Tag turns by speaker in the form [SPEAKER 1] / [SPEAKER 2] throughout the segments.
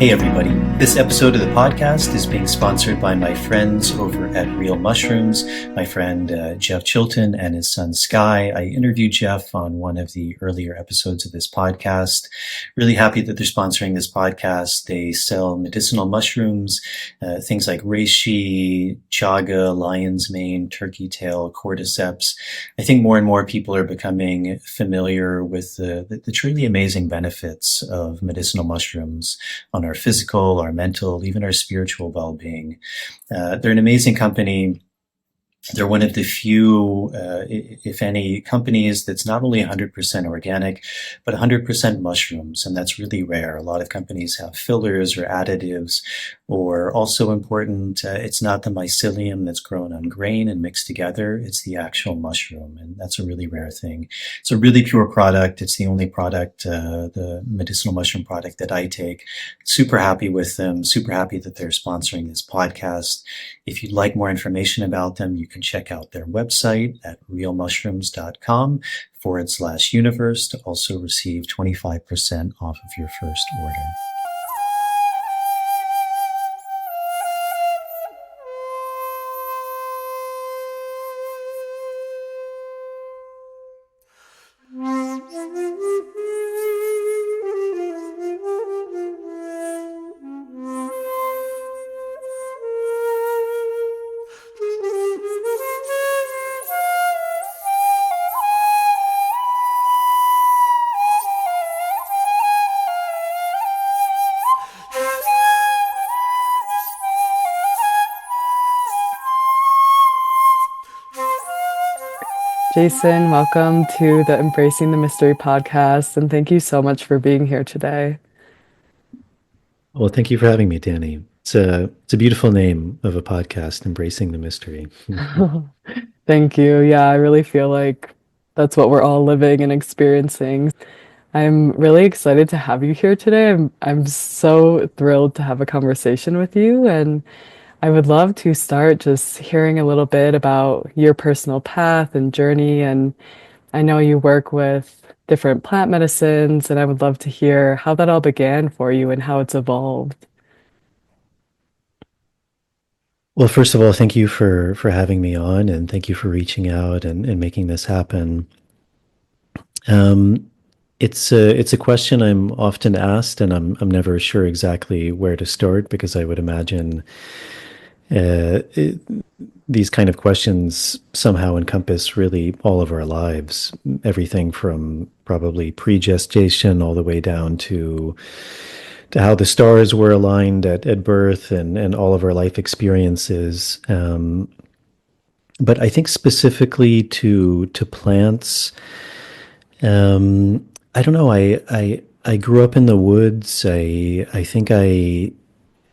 [SPEAKER 1] Hey everybody, this episode of the podcast is being sponsored by my friends over at Real Mushrooms, my friend Jeff Chilton and his son Sky. I interviewed Jeff on one of the earlier episodes of this podcast. Really happy that they're sponsoring this podcast. They sell medicinal mushrooms, things like reishi, chaga, lion's mane, turkey tail, cordyceps. I think more and more people are becoming familiar with the truly amazing benefits of medicinal mushrooms on our physical, our mental, even our spiritual well-being. They're an amazing company. They're one of the few, if any, companies that's not only 100% organic, but 100% mushrooms, and that's really rare. A lot of companies have fillers or additives, or also important, it's not the mycelium that's grown on grain and mixed together, it's the actual mushroom, and that's a really rare thing. It's a really pure product. It's the only product, the medicinal mushroom product that I take. Super happy with them, super happy that they're sponsoring this podcast. If you'd like more information about them, you can check out their website at realmushrooms.com/universe to also receive 25% off of your first order.
[SPEAKER 2] Jason, welcome to the Embracing the Mystery podcast, and thank you so much for being here today.
[SPEAKER 3] Well, thank you for having me, Dani. It's a beautiful name of a podcast, Embracing the Mystery.
[SPEAKER 2] Thank you. Yeah, I really feel like that's what we're all living and experiencing. I'm really excited to have you here today. I'm so thrilled to have a conversation with you, and I would love to start just hearing a little bit about your personal path and journey. And I know you work with different plant medicines, and I would love to hear how that all began for you and how it's evolved.
[SPEAKER 3] Well, first of all, thank you for having me on, and thank you for reaching out and making this happen. It's a question I'm often asked, and I'm never sure exactly where to start because I would imagine these kind of questions somehow encompass really all of our lives, everything from probably pre-gestation all the way down to how the stars were aligned at birth and all of our life experiences. But I think specifically to plants, I don't know. I grew up in the woods. I think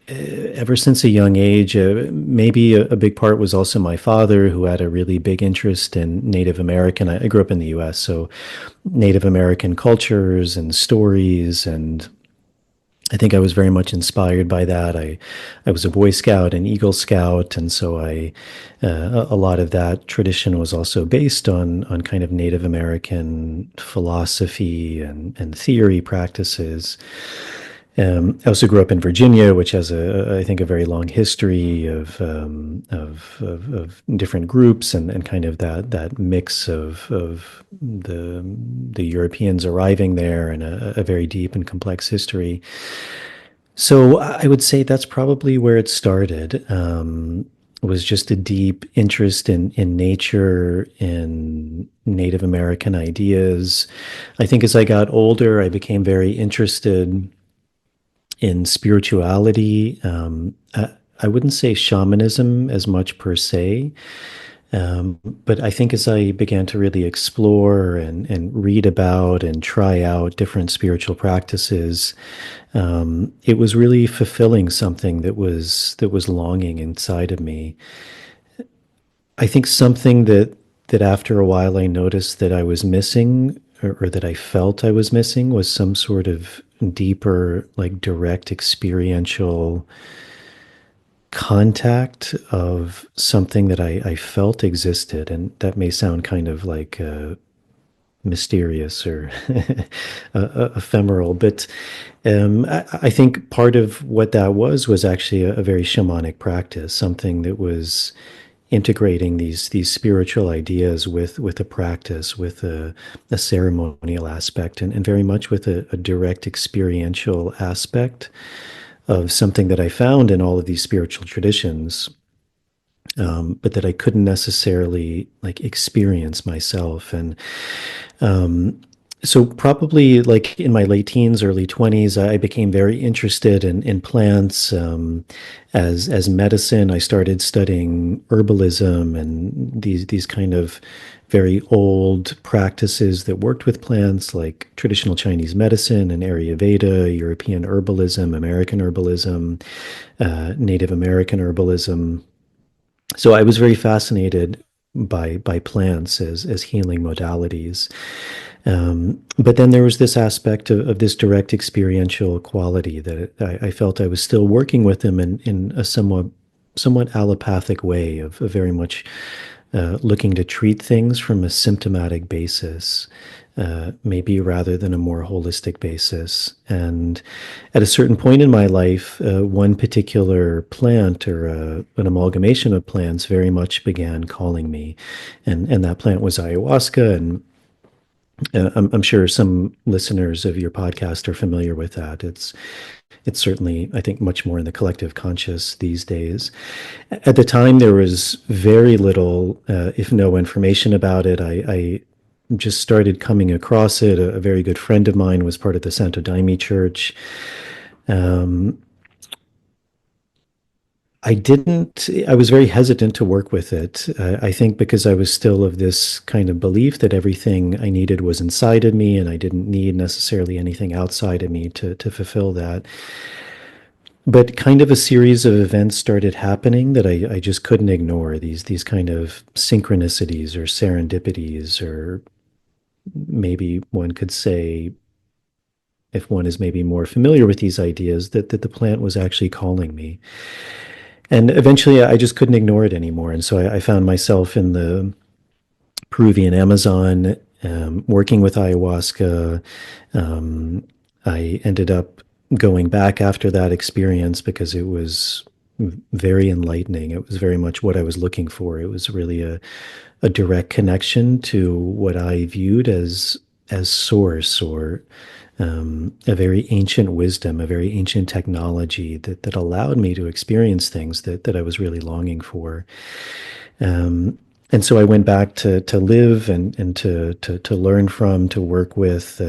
[SPEAKER 3] ever since a young age, maybe a big part was also my father, who had a really big interest in Native American. I grew up in the U.S., so Native American cultures and stories, and I think I was very much inspired by that. I was a Boy Scout and Eagle Scout, and so a lot of that tradition was also based on kind of Native American philosophy and theory practices. I also grew up in Virginia, which has I think, a very long history of different groups and kind of that mix of the Europeans arriving there and a very deep and complex history. So I would say that's probably where it started. Was just a deep interest in nature, in Native American ideas. I think as I got older, I became very interested in spirituality. I wouldn't say shamanism as much per se, but I think as I began to really explore and read about and try out different spiritual practices, it was really fulfilling something that was longing inside of me. I think something that after a while I noticed that I was missing, or that I felt I was missing, was some sort of deeper, like direct experiential contact of something that I felt existed. And that may sound kind of like mysterious or ephemeral. But I think part of what that was actually a very shamanic practice, something that was integrating these spiritual ideas with a practice, with a ceremonial aspect, and very much with a direct experiential aspect of something that I found in all of these spiritual traditions, but that I couldn't necessarily like experience myself. And so probably like in my late teens, early 20s, I became very interested in plants. As medicine, I started studying herbalism and these kind of very old practices that worked with plants, like traditional Chinese medicine and Ayurveda, European herbalism, American herbalism, Native American herbalism. So I was very fascinated by plants as healing modalities. But then there was this aspect of this direct experiential quality that I felt I was still working with them in a somewhat allopathic way of very much looking to treat things from a symptomatic basis, maybe rather than a more holistic basis. And at a certain point in my life, one particular plant or an amalgamation of plants very much began calling me. And that plant was ayahuasca. And I'm sure some listeners of your podcast are familiar with that. It's certainly, I think, much more in the collective conscious these days. At the time, there was very little, if no information about it. I just started coming across it. A very good friend of mine was part of the Santo Daime Church. Um, I was very hesitant to work with it. I think because I was still of this kind of belief that everything I needed was inside of me and I didn't need necessarily anything outside of me to fulfill that. But kind of a series of events started happening that I just couldn't ignore. These kind of synchronicities or serendipities, or maybe one could say, if one is maybe more familiar with these ideas, that the plant was actually calling me. And eventually I just couldn't ignore it anymore. And so I found myself in the Peruvian Amazon, working with ayahuasca. I ended up going back after that experience because it was very enlightening. It was very much what I was looking for. It was really a direct connection to what I viewed as source, or a very ancient wisdom, a very ancient technology that allowed me to experience things that I was really longing for. And so I went back to live and to learn from, to work with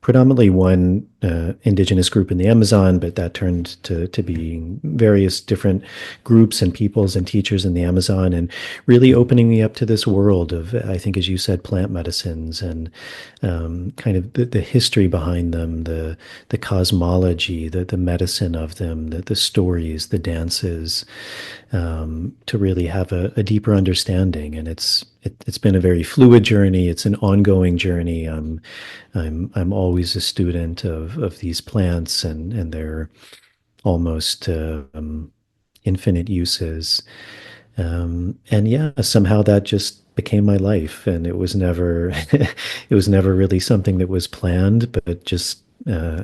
[SPEAKER 3] predominantly one indigenous group in the Amazon, but that turned to being various different groups and peoples and teachers in the Amazon, and really opening me up to this world of, I think, as you said, plant medicines and kind of the history behind them, the cosmology, the medicine of them, the stories, the dances, to really have a deeper understanding. And it's been a very fluid journey. It's an ongoing journey. I'm always a student of these plants and their almost infinite uses. And yeah, somehow that just became my life, and it was never it was never really something that was planned, but it just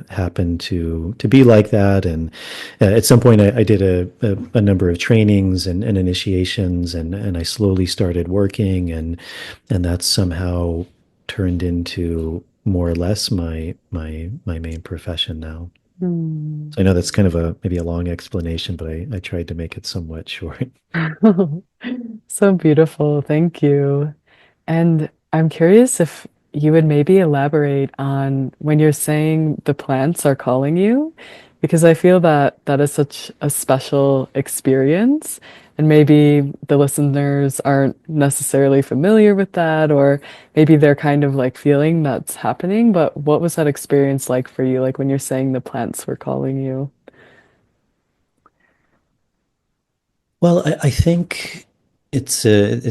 [SPEAKER 3] happened to be like that. And at some point, I did a number of trainings and initiations, and I slowly started working, and that somehow turned into more or less my main profession now.
[SPEAKER 2] Hmm.
[SPEAKER 3] So I know that's kind of maybe a long explanation, but I tried to make it somewhat short.
[SPEAKER 2] So beautiful. Thank you. And I'm curious if you would maybe elaborate on when you're saying the plants are calling you, because I feel that that is such a special experience. And maybe the listeners aren't necessarily familiar with that, or maybe they're kind of like feeling that's happening. But what was that experience like for you, like when you're saying the plants were calling you?
[SPEAKER 3] Well, I think it's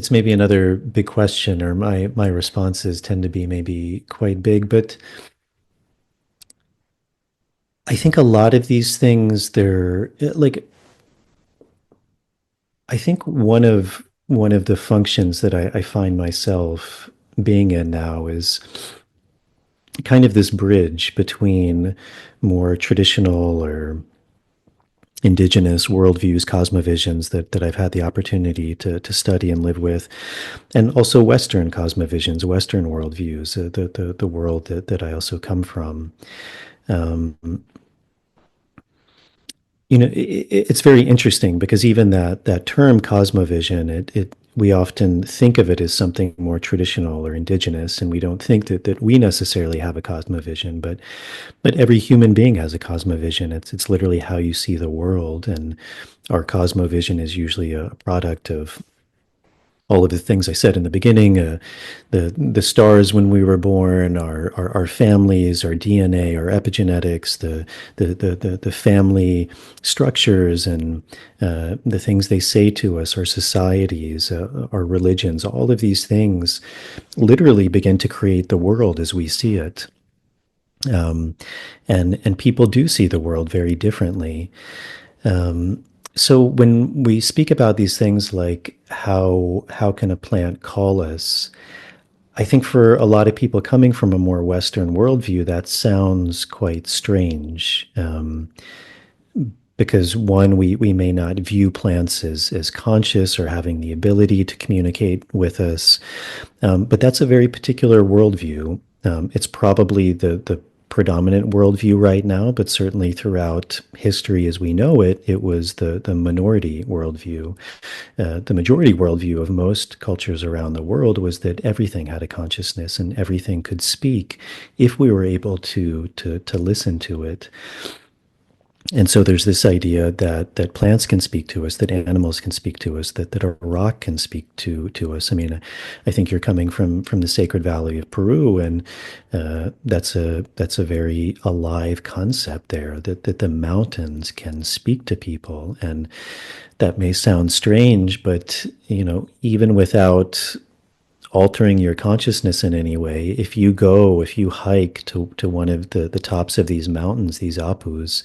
[SPEAKER 3] maybe another big question, or my responses tend to be maybe quite big, but I think a lot of these things, they're like, I think one of the functions that I find myself being in now is kind of this bridge between more traditional or indigenous worldviews, cosmovisions that I've had the opportunity to study and live with, and also Western cosmovisions, Western worldviews, the world that I also come from. Um, it's very interesting because even that term cosmovision, we often think of it as something more traditional or indigenous, and we don't think that we necessarily have a cosmovision, but every human being has a cosmovision. It's literally how you see the world, and our cosmovision is usually a product of all of the things I said in the beginning, the stars when we were born, our families, our DNA, our epigenetics, the family structures, and the things they say to us, our societies, our religions, all of these things literally begin to create the world as we see it. Um, and people do see the world very differently. So when we speak about these things like how can a plant call us, I think for a lot of people coming from a more Western worldview, that sounds quite strange. Because one, we may not view plants as conscious or having the ability to communicate with us. But that's a very particular worldview. It's probably the predominant worldview right now, but certainly throughout history as we know it, it was the minority worldview. The majority worldview of most cultures around the world was that everything had a consciousness and everything could speak if we were able to listen to it. And so there's this idea that plants can speak to us, that animals can speak to us, that a rock can speak to us. I mean, I think you're coming from the Sacred Valley of Peru, and that's a very alive concept there. That the mountains can speak to people, and that may sound strange, but even without altering your consciousness in any way, if you hike to one of the tops of these mountains, these apus,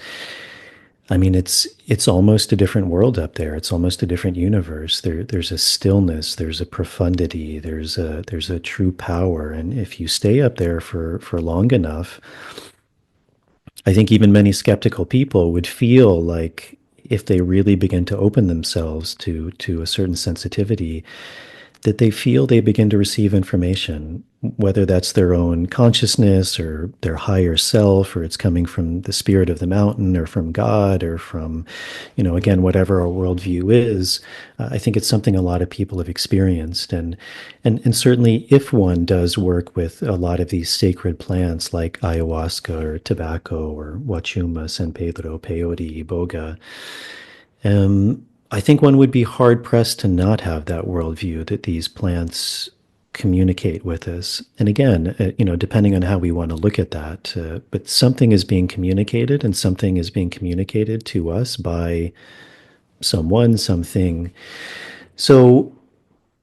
[SPEAKER 3] I mean, it's almost a different world up there. It's almost a different universe. There's a stillness, there's a profundity, there's a true power. And if you stay up there for long enough, I think even many skeptical people would feel like if they really begin to open themselves to a certain sensitivity, that they feel they begin to receive information, whether that's their own consciousness or their higher self, or it's coming from the spirit of the mountain or from God or from, again, whatever our worldview is. I think it's something a lot of people have experienced. And certainly if one does work with a lot of these sacred plants like ayahuasca or tobacco or wachuma, San Pedro, peyote, iboga, I think one would be hard pressed to not have that worldview that these plants communicate with us. And again, depending on how we want to look at that, but something is being communicated, and something is being communicated to us by someone, something. So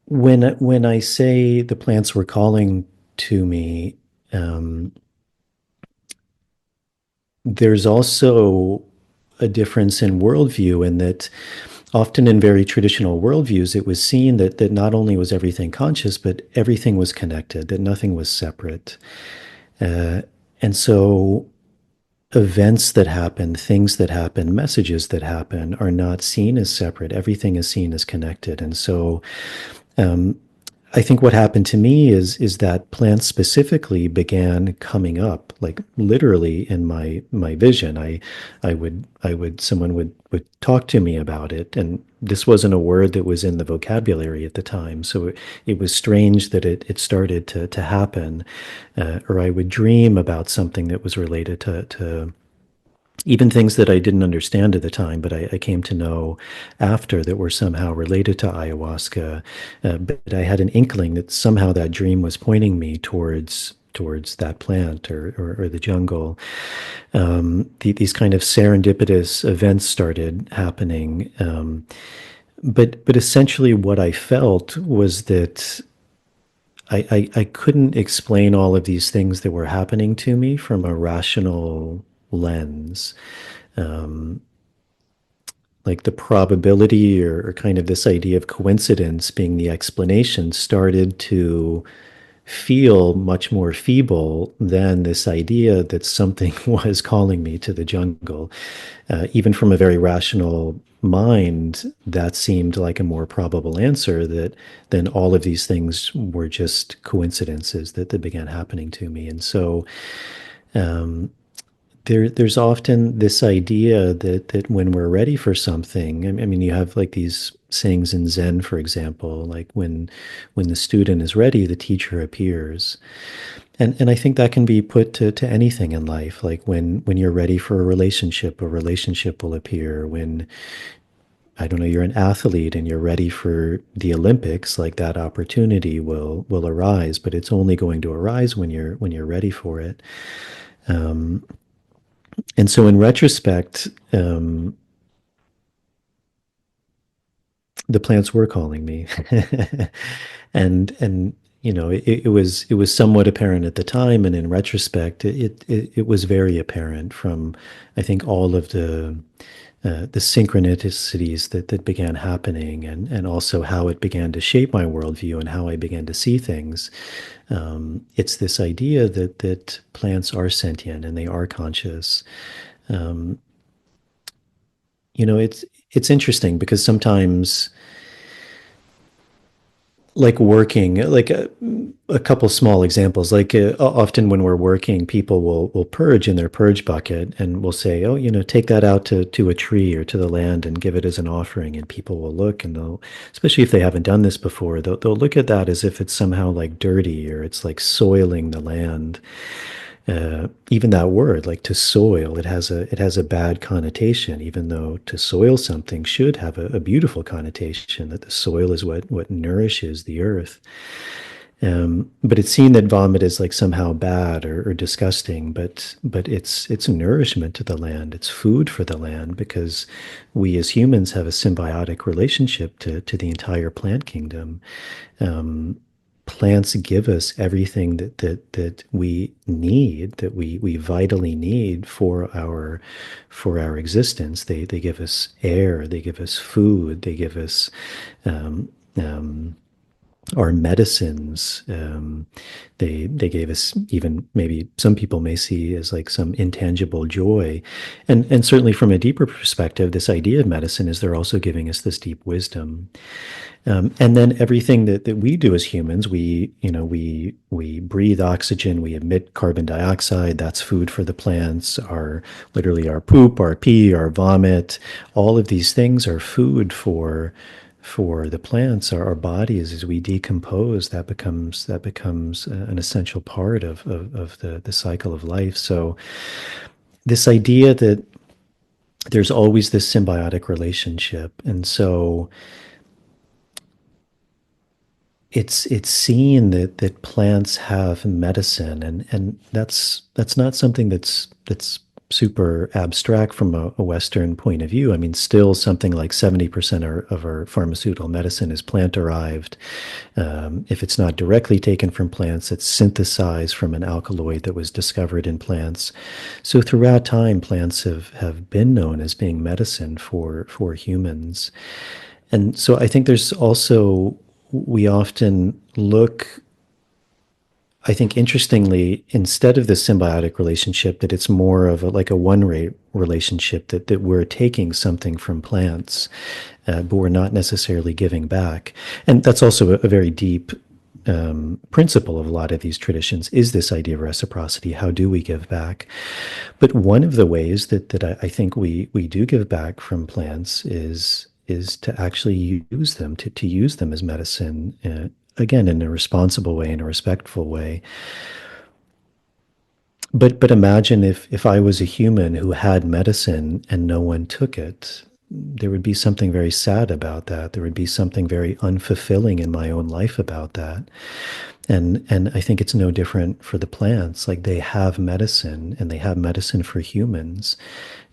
[SPEAKER 3] when I say the plants were calling to me, there's also a difference in worldview in that often in very traditional worldviews, it was seen that not only was everything conscious, but everything was connected, that nothing was separate. And so events that happen, things that happen, messages that happen are not seen as separate. Everything is seen as connected. And so I think what happened to me is that plants specifically began coming up, like literally in my vision. Someone would talk to me about it, and this wasn't a word that was in the vocabulary at the time. So it was strange that it started to happen, or I would dream about something that was related to even things that I didn't understand at the time, but I came to know after that were somehow related to ayahuasca. But I had an inkling that somehow that dream was pointing me towards that plant or the jungle. These kind of serendipitous events started happening. But essentially what I felt was that I couldn't explain all of these things that were happening to me from a rational lens. Like the probability or kind of this idea of coincidence being the explanation started to feel much more feeble than this idea that something was calling me to the jungle. Even from a very rational mind, that seemed like a more probable answer that than all of these things were just coincidences that began happening to me. And so there's often this idea that when we're ready for something, I mean, you have like these sayings in Zen, for example, like when the student is ready, the teacher appears. And I think that can be put to anything in life. Like when you're ready for a relationship will appear. When, I don't know, you're an athlete and you're ready for the Olympics, like that opportunity will arise, but it's only going to arise when you're ready for it. And so in retrospect, the plants were calling me. And you know, it was somewhat apparent at the time, and in retrospect it was very apparent from, I think, all of the synchronicities that began happening, and also how it began to shape my worldview and how I began to see things. It's this idea that plants are sentient and they are conscious. You know, it's interesting because sometimes, like working, like a couple small examples, like often when we're working, people will purge in their purge bucket and will say, oh, you know, take that out to a tree or to the land and give it as an offering. And people will look and they'll, especially if they haven't done this before, they'll look at that as if it's somehow like dirty or it's like soiling the land. Even that word, like to soil, it has a bad connotation, even though to soil something should have a beautiful connotation, that the soil is what nourishes the earth. But it's seen that vomit is like somehow bad or disgusting, but it's a nourishment to the land. It's food for the land because we as humans have a symbiotic relationship to the entire plant kingdom. Plants give us everything that we need, that we vitally need for our existence. They give us air, they give us food, they give us um, um, our medicines. They gave us, even maybe some people may see as like some intangible joy, and certainly from a deeper perspective, this idea of medicine is they're also giving us this deep wisdom. And then everything that we do as humans, we breathe oxygen, we emit carbon dioxide. That's food for the plants. Literally our poop, our pee, our vomit, all of these things are food for the plants. Our bodies, as we decompose, that becomes an essential part of the cycle of life. So this idea that there's always this symbiotic relationship, and so it's seen that plants have medicine, and that's not something that's super abstract from a Western point of view. I mean, still something like 70% of our pharmaceutical medicine is plant derived. If it's not directly taken from plants, it's synthesized from an alkaloid that was discovered in plants. So throughout time, plants have been known as being medicine for humans. And so I think there's also, we often look, I think interestingly, instead of the symbiotic relationship, that it's more of like a one-way relationship, that we're taking something from plants, but we're not necessarily giving back. And that's also a very deep principle of a lot of these traditions, is this idea of reciprocity. How do we give back? But one of the ways that I think we do give back from plants is to actually use them, to use them as medicine, again, in a responsible way, in a respectful way. But imagine if I was a human who had medicine and no one took it. There would be something very sad about that. There would be something very unfulfilling in my own life about that. And I think it's no different for the plants. Like, they have medicine, and they have medicine for humans,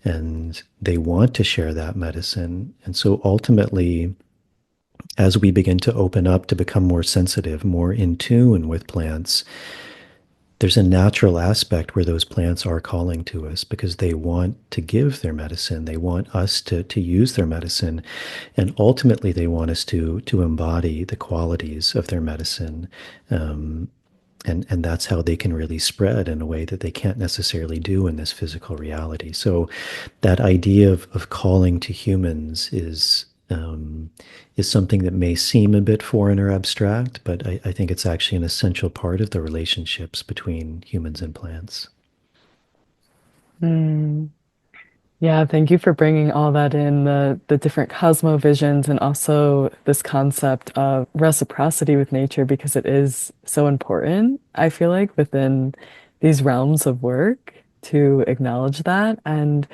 [SPEAKER 3] and they want to share that medicine. And so ultimately, as we begin to open up, to become more sensitive, more in tune with plants, there's a natural aspect where those plants are calling to us because they want to give their medicine. They want us to use their medicine. And ultimately, they want us to embody the qualities of their medicine. And that's how they can really spread in a way that they can't necessarily do in this physical reality. So that idea of calling to humans is something that may seem a bit foreign or abstract, but I think it's actually an essential part of the relationships between humans and plants.
[SPEAKER 2] Mm. Yeah, thank you for bringing all that in, the different cosmovisions and also this concept of reciprocity with nature because it is so important, I feel like, within these realms of work to acknowledge that. And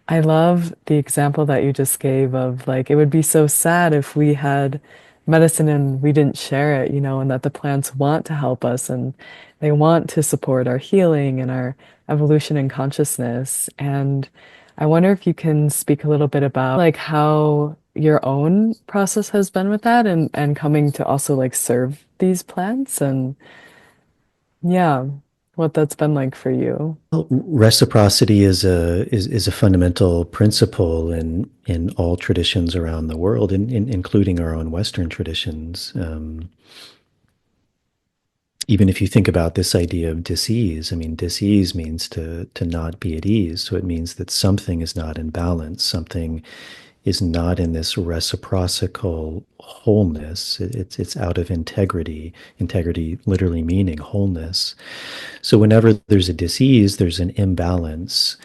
[SPEAKER 2] I love the example that you just gave of like it would be so sad if we had medicine and we didn't share it, and that the plants want to help us and they want to support our healing and our evolution and consciousness. And I wonder if you can speak a little bit about like how your own process has been with that and coming to also like serve these plants and yeah, what that's been like for you.
[SPEAKER 3] Well, reciprocity is a fundamental principle in all traditions around the world, including our own Western traditions. Even if you think about this idea of dis-ease, I mean, dis-ease means to not be at ease. So it means that something is not in balance, something is not in this reciprocal wholeness. It's out of integrity. Integrity literally meaning wholeness. So whenever there's a dis-ease, there's an imbalance.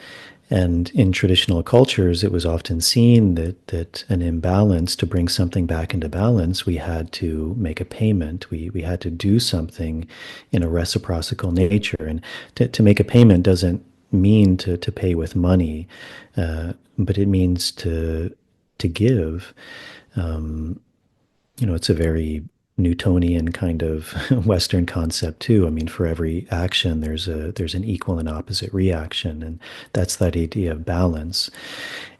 [SPEAKER 3] And in traditional cultures, it was often seen that an imbalance, to bring something back into balance, we had to make a payment. We had to do something in a reciprocal nature. And to make a payment doesn't mean to pay with money, but it means to give. It's a very Newtonian kind of Western concept too. I mean, for every action, there's an equal and opposite reaction, and that's that idea of balance.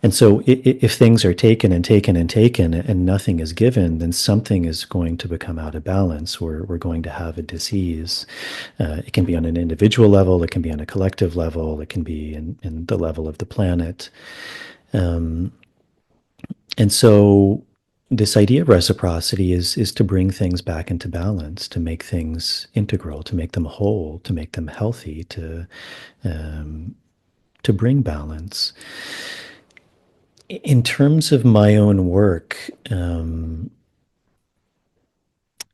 [SPEAKER 3] And so, if things are taken and taken and taken, and nothing is given, then something is going to become out of balance. We're going to have a disease. It can be on an individual level, it can be on a collective level, it can be in the level of the planet. And so this idea of reciprocity is to bring things back into balance, to make things integral, to make them whole, to make them healthy, to bring balance. In terms of my own work,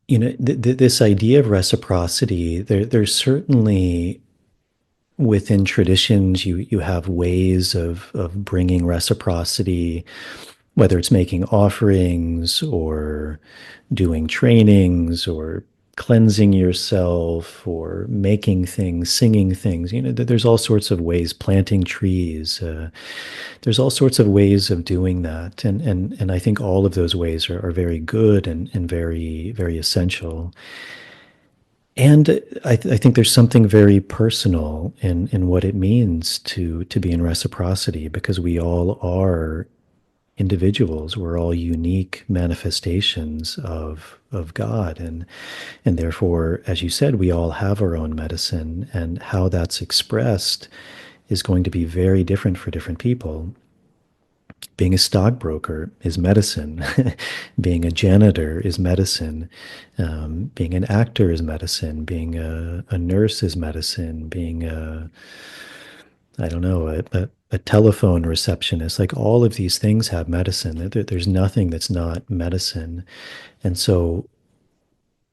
[SPEAKER 3] this idea of reciprocity, there's certainly within traditions, you have ways of bringing reciprocity, whether it's making offerings or doing trainings or cleansing yourself or making things, singing things. There's all sorts of ways, planting trees. There's all sorts of ways of doing that. And I think all of those ways are very good and very, very essential. And I think there's something very personal in what it means to be in reciprocity, because we all are individuals. We're all unique manifestations of God, and therefore, as you said, we all have our own medicine, and how that's expressed is going to be very different for different people. Being a stockbroker is medicine. Being a janitor is medicine. Being an actor is medicine. Being a nurse is medicine. Being I don't know, a telephone receptionist, like all of these things have medicine. There's nothing that's not medicine. And so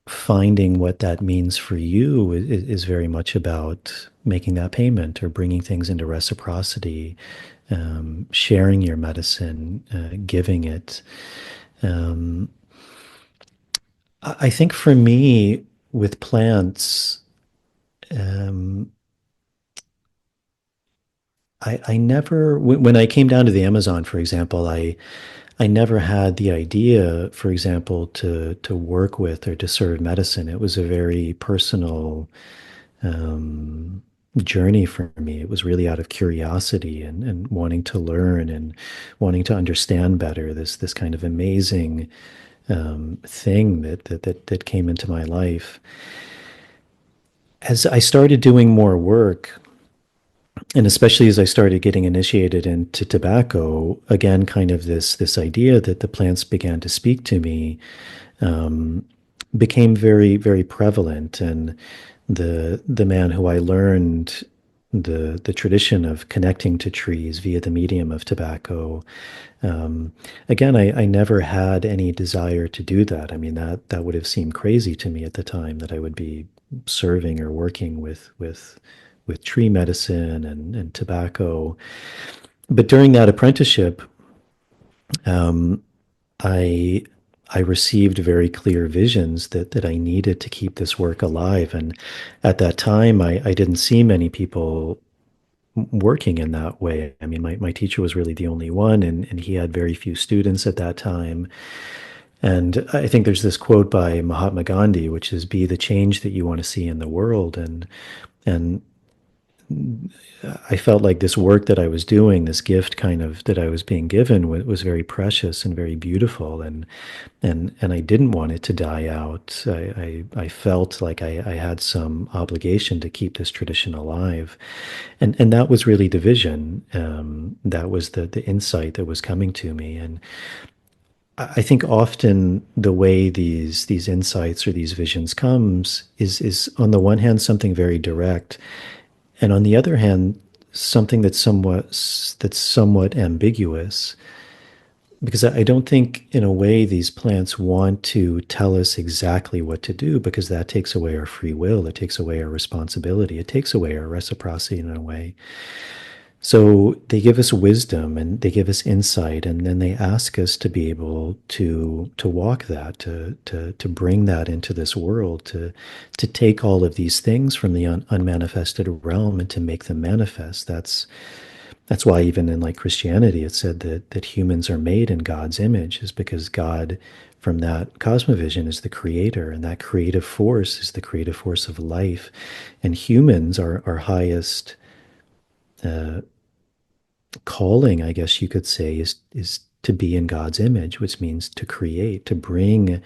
[SPEAKER 3] finding what that means for you is very much about making that payment or bringing things into reciprocity, sharing your medicine, giving it. I think for me, with plants, I never, when I came down to the Amazon, for example, I never had the idea, for example, to work with or to serve medicine. It was a very personal journey for me. It was really out of curiosity and wanting to learn and wanting to understand better this kind of amazing thing that came into my life. As I started doing more work, and especially as I started getting initiated into tobacco, again, kind of this idea that the plants began to speak to me. became very, very prevalent. And the man who I learned the tradition of connecting to trees via the medium of tobacco. Um, Again, I never had any desire to do that. I mean, that would have seemed crazy to me at the time, that I would be serving or working with tree medicine and tobacco. But during that apprenticeship, um, I I received very clear visions that I needed to keep this work alive. And at that time, I didn't see many people working in that way. I mean, my teacher was really the only one, and he had very few students at that time. And I think there's this quote by Mahatma Gandhi, which is, "Be the change that you want to see in the world." And I felt like this work that I was doing, this gift kind of that I was being given, was very precious and very beautiful, and I didn't want it to die out. I felt like I had some obligation to keep this tradition alive, and that was really the vision. That was the insight that was coming to me. And I think often the way these insights or these visions comes is on the one hand something very direct, and on the other hand something that's somewhat ambiguous, because I don't think in a way these plants want to tell us exactly what to do, because that takes away our free will, it takes away our responsibility, it takes away our reciprocity in a way. So they give us wisdom and they give us insight, and then they ask us to be able to walk that, to bring that into this world, to take all of these things from the unmanifested realm and to make them manifest. That's why even in like Christianity, it said that humans are made in God's image, is because God, from that cosmovision, is the creator, and that creative force is the creative force of life. And humans are our highest uh, calling, I guess you could say, is to be in God's image, which means to create, to bring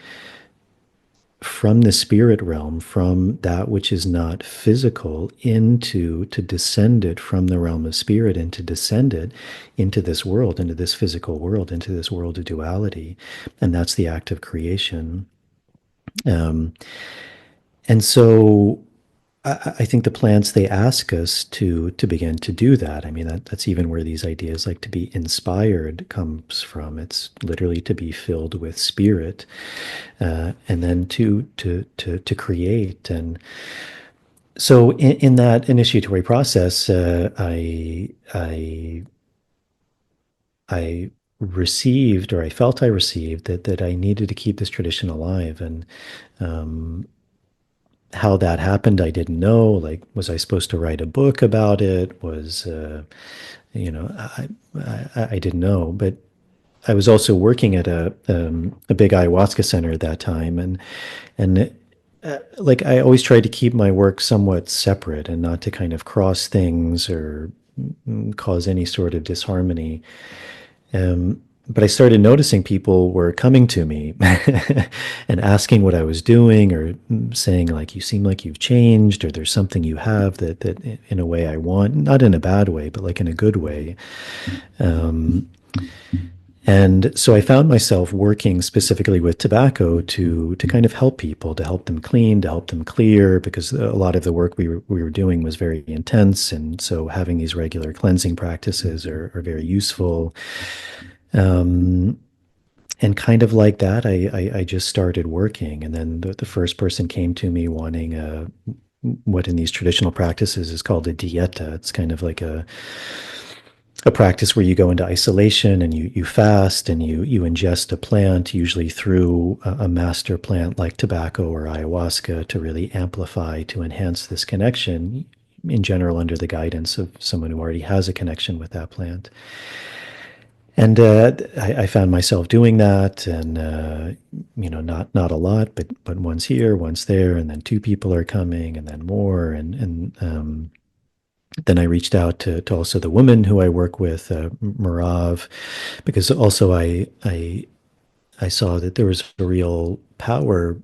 [SPEAKER 3] from the spirit realm, from that which is not physical, to descend it from the realm of spirit and to descend it into this world, into this physical world, into this world of duality. And that's the act of creation. Um, and so I think the plants, they ask us to begin to do that. I mean, that's even where these ideas like to be inspired comes from. It's literally to be filled with spirit, and then to create. And so in that initiatory process, I received, or I felt I received, that I needed to keep this tradition alive. And um, how that happened, I didn't know. Like, was I supposed to write a book about it? You know, I didn't know. But I was also working at a big ayahuasca center at that time, and like I always tried to keep my work somewhat separate and not to kind of cross things or cause any sort of disharmony. But I started noticing people were coming to me and asking what I was doing, or saying like, "You seem like you've changed," or "There's something you have that in a way I want," not in a bad way, but like in a good way. Um, and so I found myself working specifically with tobacco to kind of help people, to help them clean, to help them clear, because a lot of the work we were doing was very intense, and so having these regular cleansing practices are very useful. Um, and kind of like that, I just started working, and then the first person came to me wanting what in these traditional practices is called a dieta. It's kind of like a practice where you go into isolation and you fast and you ingest a plant, usually through a master plant like tobacco or ayahuasca, to really amplify, to enhance this connection, in general under the guidance of someone who already has a connection with that plant. And I found myself doing that, and not a lot, but once here, once there, and then two people are coming, and then more, and then I reached out to also the woman who I work with, Merav, because also I saw that there was a real power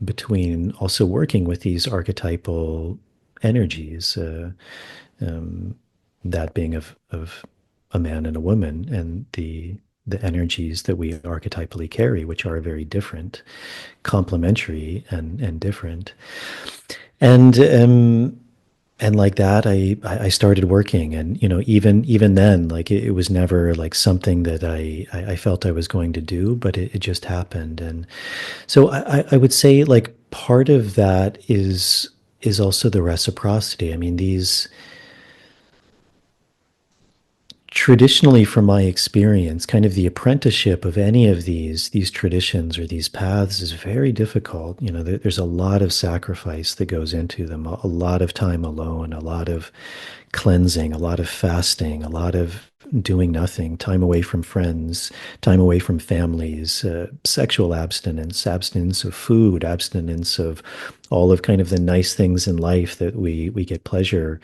[SPEAKER 3] between also working with these archetypal energies, um, that being of a man and a woman, and the energies that we archetypally carry, which are very different, complementary and different. And and like that, I started working, and even then, like it was never like something that I felt I was going to do, but it just happened. And so I would say like part of that is also the reciprocity. I mean, these traditionally, from my experience, kind of the apprenticeship of any of these traditions or these paths is very difficult. There's a lot of sacrifice that goes into them, a lot of time alone, a lot of cleansing, a lot of fasting, a lot of doing nothing, time away from friends, time away from families, sexual abstinence, abstinence of food, abstinence of all of kind of the nice things in life that we get pleasure.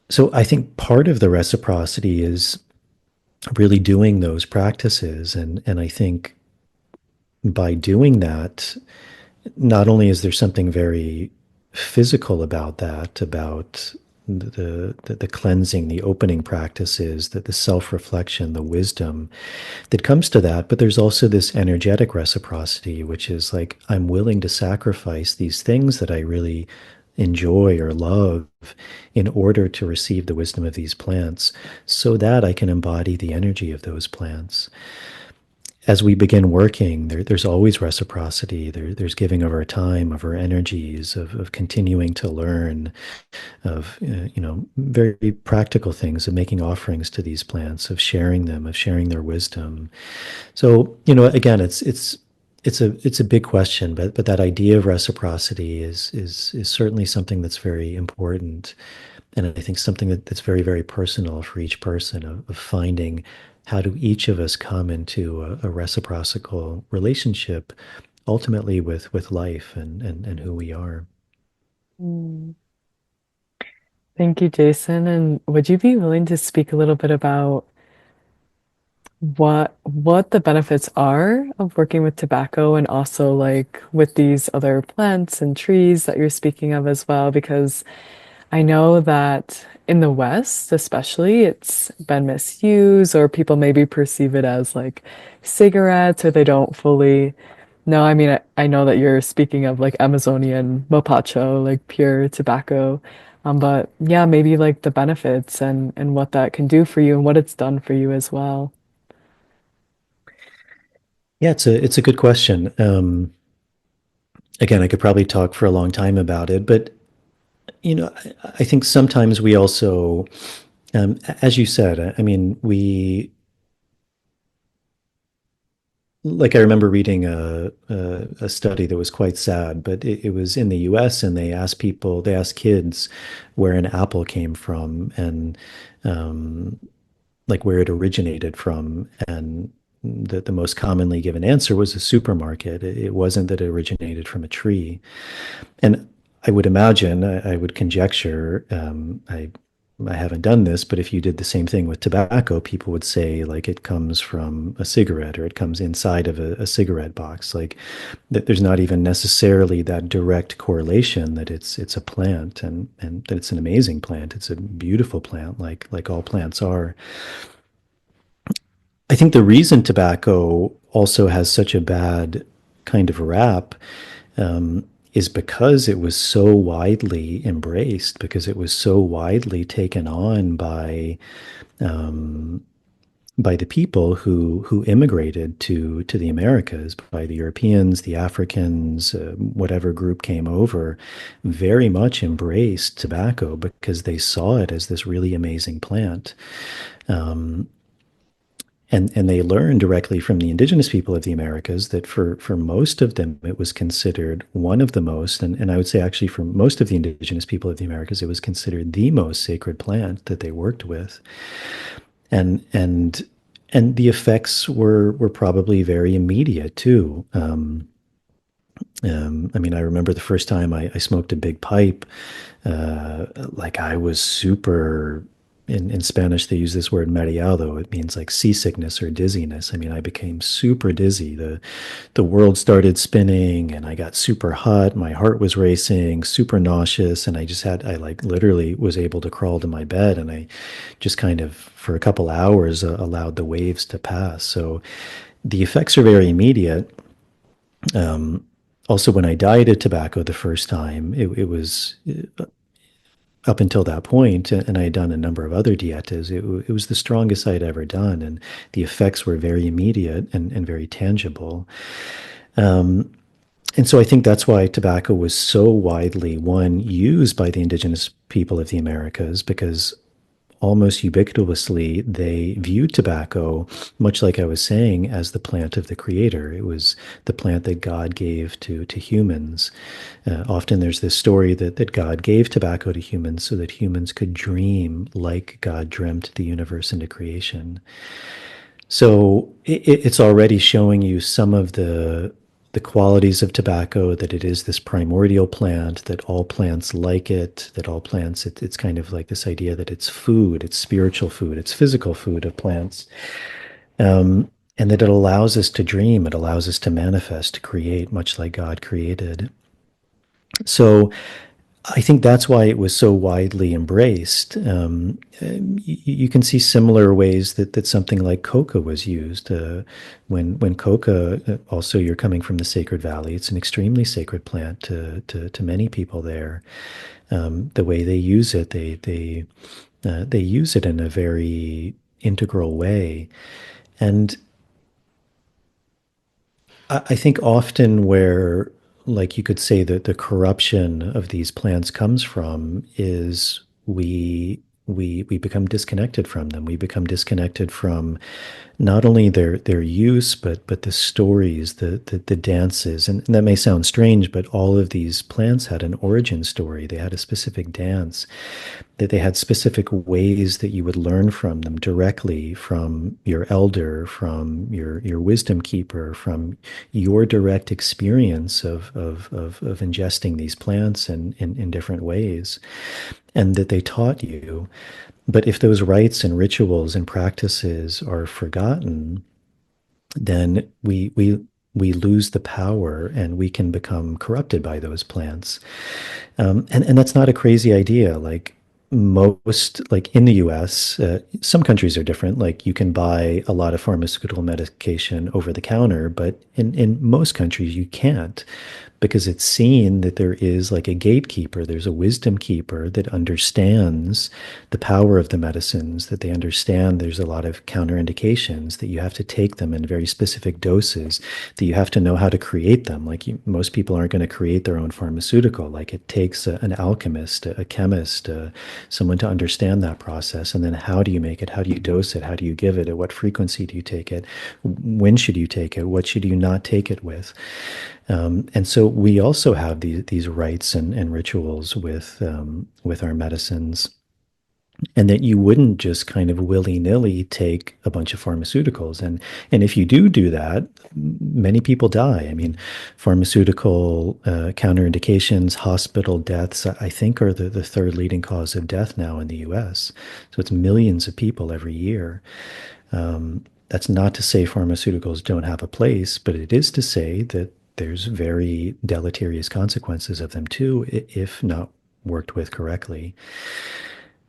[SPEAKER 3] So I think part of the reciprocity is really doing those practices. And I think by doing that, not only is there something very physical about that, about the cleansing, the opening practices, the self-reflection, the wisdom that comes to that, but there's also this energetic reciprocity, which is like, I'm willing to sacrifice these things that I really enjoy or love in order to receive the wisdom of these plants so that I can embody the energy of those plants. As we begin working, there's always reciprocity. There's giving of our time, of our energies, of continuing to learn, of very practical things, of making offerings to these plants, of sharing them, of sharing their wisdom. So again, it's a big question, but that idea of reciprocity is certainly something that's very important, and I think something that's very, very personal for each person, of finding how do each of us come into a reciprocal relationship, ultimately with life and who we are.
[SPEAKER 2] Mm. Thank you, Jason. And would you be willing to speak a little bit about what the benefits are of working with tobacco and also like with these other plants and trees that you're speaking of as well? Because I know that in the West, especially, it's been misused, or people maybe perceive it as like cigarettes, or they don't fully. No, I mean, I know that you're speaking of like Amazonian mopacho, like pure tobacco. But yeah, maybe like the benefits and what that can do for you and what it's done for you as well.
[SPEAKER 3] Yeah, it's a good question. Again, I could probably talk for a long time about it, but I think sometimes we also, as you said, I mean, like I remember reading a study that was quite sad, but it was in the US, and they asked kids where an apple came from, and like where it originated from. And the most commonly given answer was a supermarket. It wasn't that it originated from a tree. And I would imagine, I would conjecture, I haven't done this, but if you did the same thing with tobacco, people would say like it comes from a cigarette, or it comes inside of a cigarette box. Like that there's not even necessarily that direct correlation that it's a plant, and that it's an amazing plant. It's a beautiful plant, like all plants are. I think the reason tobacco also has such a bad kind of rap, is because it was so widely embraced, because it was so widely taken on by the people who immigrated to the Americas, by the Europeans, the Africans, whatever group came over, very much embraced tobacco because they saw it as this really amazing plant. And they learned directly from the indigenous people of the Americas that for most of them, it was considered one of the most, and I would say actually for most of the indigenous people of the Americas, it was considered the most sacred plant that they worked with. And the effects were probably very immediate too. I mean, I remember the first time I smoked a big pipe, like I was super in Spanish, they use this word mareado. It means like seasickness or dizziness. I mean, I became super dizzy. The world started spinning and I got super hot. My heart was racing, super nauseous. And I like literally was able to crawl to my bed. And I just kind of, for a couple hours, allowed the waves to pass. So the effects are very immediate. Also, when I dieted tobacco the first time, it was up until that point, and I had done a number of other dietas, it was the strongest I'd ever done, and the effects were very immediate and very tangible. And so I think that's why tobacco was so widely, one, used by the indigenous people of the Americas, because almost ubiquitously they viewed tobacco, much like I was saying, as the plant of the creator. It was the plant that God gave to humans. Often there's this story that God gave tobacco to humans so that humans could dream like God dreamt the universe into creation. So it's already showing you some of the qualities of tobacco, that it is this primordial plant, that all plants like it, that all plants, it's kind of like this idea that it's food, it's spiritual food, it's physical food of plants. And that it allows us to dream, it allows us to manifest, to create, much like God created. So I think that's why it was so widely embraced. You can see similar ways that something like coca was used. When coca, also you're coming from the Sacred Valley, it's an extremely sacred plant to many people there. The way they use it, they use it in a very integral way. And I think often where, like you could say, that the corruption of these plants comes from is we become disconnected from them. We become disconnected from not only their use, but the stories, the dances. And that may sound strange, but all of these plants had an origin story. They had a specific dance, that they had specific ways that you would learn from them directly from your elder, from your wisdom keeper, from your direct experience of ingesting these plants in different ways, and that they taught you. But if those rites and rituals and practices are forgotten, then we lose the power and we can become corrupted by those plants. And that's not a crazy idea. Like most, like in the US, some countries are different. Like you can buy a lot of pharmaceutical medication over the counter, but in most countries you can't, because it's seen that there is like a gatekeeper, there's a wisdom keeper that understands the power of the medicines, that they understand there's a lot of counterindications, that you have to take them in very specific doses, that you have to know how to create them. Like most people aren't going to create their own pharmaceutical. Like it takes an alchemist, a chemist, someone to understand that process. And then how do you make it? How do you dose it? How do you give it? At what frequency do you take it? When should you take it? What should you not take it with? And so we also have these rites and rituals with our medicines, and that you wouldn't just kind of willy-nilly take a bunch of pharmaceuticals. And if you do that, many people die. I mean, pharmaceutical counterindications, hospital deaths, I think are the third leading cause of death now in the US. So it's millions of people every year. That's not to say pharmaceuticals don't have a place, but it is to say that there's very deleterious consequences of them too, if not worked with correctly.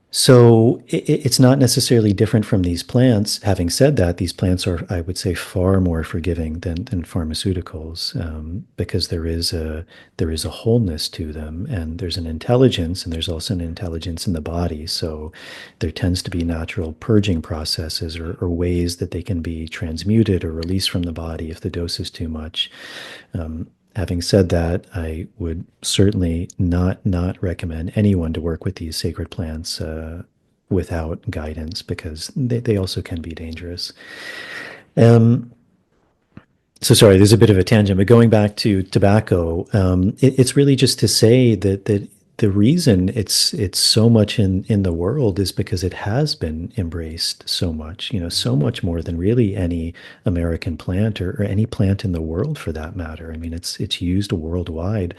[SPEAKER 3] So it's not necessarily different from these plants. Having said that, these plants are, I would say, far more forgiving than pharmaceuticals, because there is a wholeness to them, and there's an intelligence, and there's also an intelligence in the body. So there tends to be natural purging processes, or ways that they can be transmuted or released from the body if the dose is too much. Having said that, I would certainly not recommend anyone to work with these sacred plants without guidance, because they also can be dangerous. Um, so sorry, there's a bit of a tangent, but going back to tobacco, it's really just to say that the reason it's so much in the world is because it has been embraced so much, so much more than really any American plant, or any plant in the world for that matter. I mean, it's used worldwide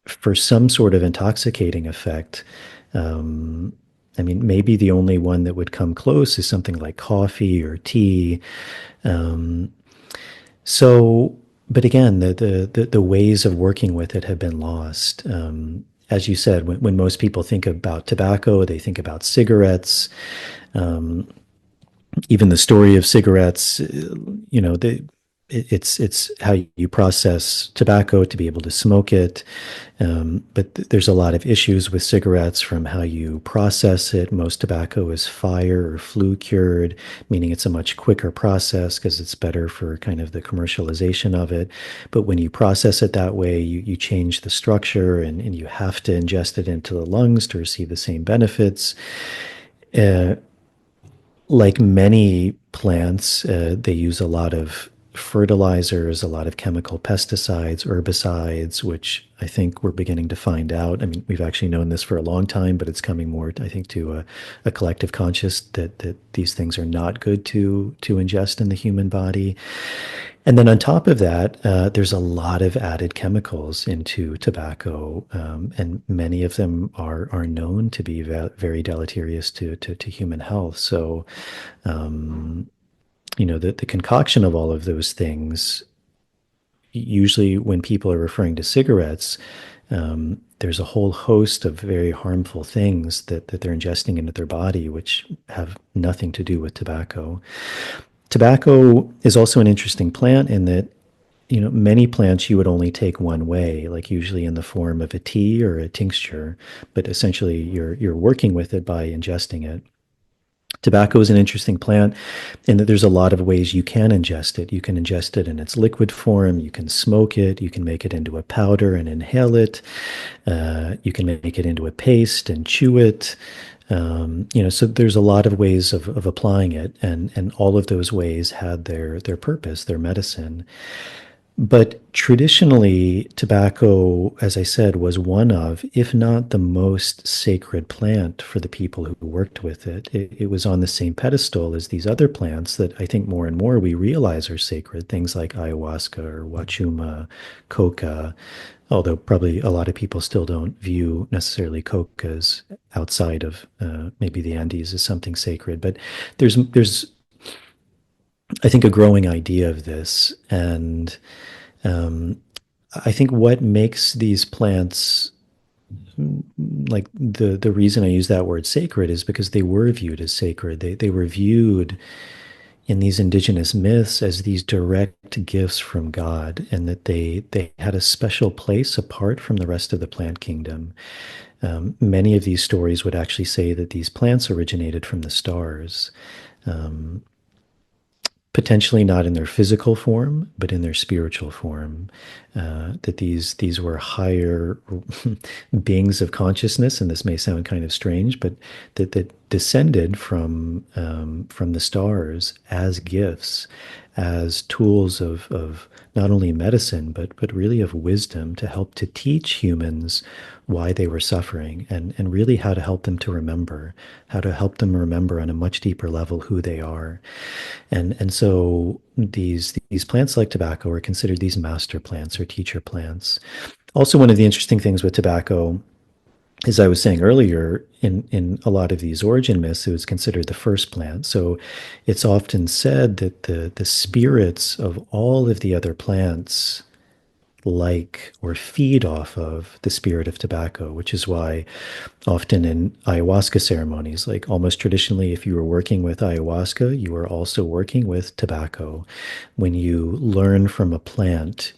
[SPEAKER 3] for some sort of intoxicating effect. I mean, maybe the only one that would come close is something like coffee or tea. Um, so, but again, the ways of working with it have been lost. As you said, when most people think about tobacco, they think about cigarettes. Um, Even the story of cigarettes, it's how you process tobacco to be able to smoke it. But there's a lot of issues with cigarettes from how you process it. Most tobacco is fire or flue cured, meaning it's a much quicker process because it's better for kind of the commercialization of it. But when you process it that way, you change the structure and you have to ingest it into the lungs to receive the same benefits. Uh, like many plants, they use a lot of fertilizers, a lot of chemical pesticides, herbicides, which I think we're beginning to find out. I mean, we've actually known this for a long time, but it's coming more, I think, to a collective conscious that these things are not good to ingest in the human body. And then on top of that, there's a lot of added chemicals into tobacco, and many of them are known to be very deleterious to human health. So, um, the concoction of all of those things, usually when people are referring to cigarettes, there's a whole host of very harmful things that they're ingesting into their body, which have nothing to do with tobacco. Tobacco is also an interesting plant in that, many plants you would only take one way, like usually in the form of a tea or a tincture, but essentially you're working with it by ingesting it. Tobacco is an interesting plant in that there's a lot of ways you can ingest it. You can ingest it in its liquid form, you can smoke it, you can make it into a powder and inhale it, you can make it into a paste and chew it. So there's a lot of ways of applying it, and all of those ways had their purpose, their medicine. But traditionally, tobacco, as I said, was one of, if not the most sacred plant for the people who worked with it. It was on the same pedestal as these other plants that I think more and more we realize are sacred, things like ayahuasca or wachuma, coca, although probably a lot of people still don't view necessarily coca as outside of maybe the Andes as something sacred. But there's I think a growing idea of this, and um, I think what makes these plants, like the reason I use that word sacred is because they were viewed as sacred. They were viewed in these indigenous myths as these direct gifts from God, and that they had a special place apart from the rest of the plant kingdom. Many of these stories would actually say that these plants originated from the stars. Um, Potentially not in their physical form, but in their spiritual form. That these were higher beings of consciousness, and this may sound kind of strange, but that descended from the stars as gifts, as tools of not only medicine, but really of wisdom to help to teach humans why they were suffering, and really how to help them to remember, how to help them remember on a much deeper level who they are. And so these plants like tobacco are considered these master plants or teacher plants. Also, one of the interesting things with tobacco, as I was saying earlier, in a lot of these origin myths, it was considered the first plant. So it's often said that the spirits of all of the other plants like or feed off of the spirit of tobacco, which is why often in ayahuasca ceremonies, like almost traditionally, if you were working with ayahuasca, you were also working with tobacco. When you learn from a plant,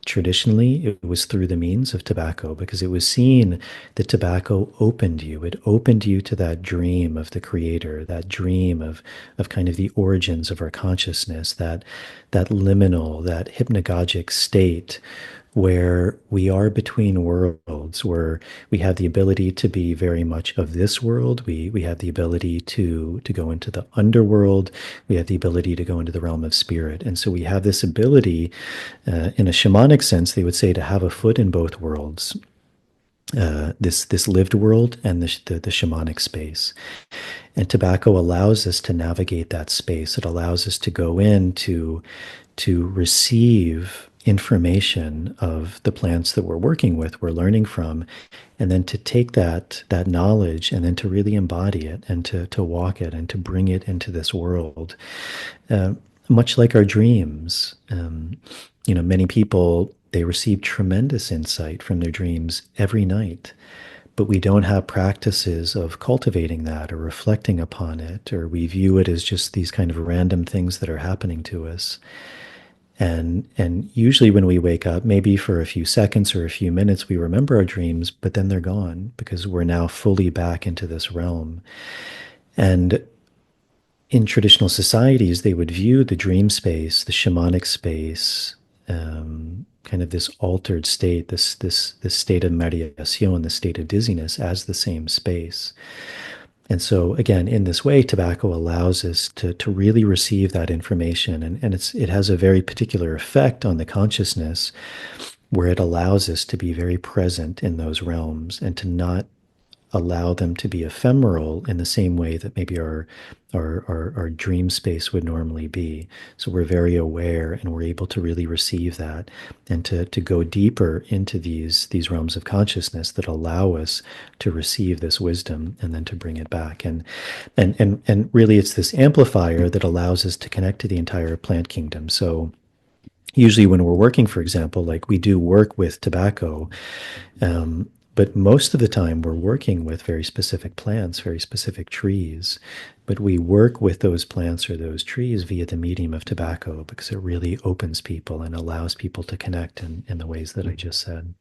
[SPEAKER 3] traditionally it was through the means of tobacco, because it was seen that tobacco opened you. It opened you to that dream of the creator, that dream of kind of the origins of our consciousness, that liminal, that hypnagogic state where we are between worlds, where we have the ability to be very much of this world. We have the ability to go into the underworld. We have the ability to go into the realm of spirit. And so we have this ability, in a shamanic sense, they would say, to have a foot in both worlds. This lived world and the shamanic space. And tobacco allows us to navigate that space. It allows us to go in to receive information of the plants that we're working with, we're learning from, and then to take that knowledge and then to really embody it and to walk it and to bring it into this world, uh, much like our dreams. Many people, they receive tremendous insight from their dreams every night, but we don't have practices of cultivating that or reflecting upon it, or we view it as just these kind of random things that are happening to us. And usually when we wake up, maybe for a few seconds or a few minutes, we remember our dreams, but then they're gone because we're now fully back into this realm. And in traditional societies, they would view the dream space, the shamanic space, kind of this altered state, this state of mareación, the state of dizziness, as the same space. And so, again, in this way, tobacco allows us to really receive that information. And it has a very particular effect on the consciousness where it allows us to be very present in those realms and to not allow them to be ephemeral in the same way that maybe our dream space would normally be. So we're very aware and we're able to really receive that and to go deeper into these realms of consciousness that allow us to receive this wisdom and then to bring it back. And really it's this amplifier that allows us to connect to the entire plant kingdom. So usually when we're working, for example, like we do work with tobacco, but most of the time we're working with very specific plants, very specific trees. But we work with those plants or those trees via the medium of tobacco because it really opens people and allows people to connect in the ways that I just said.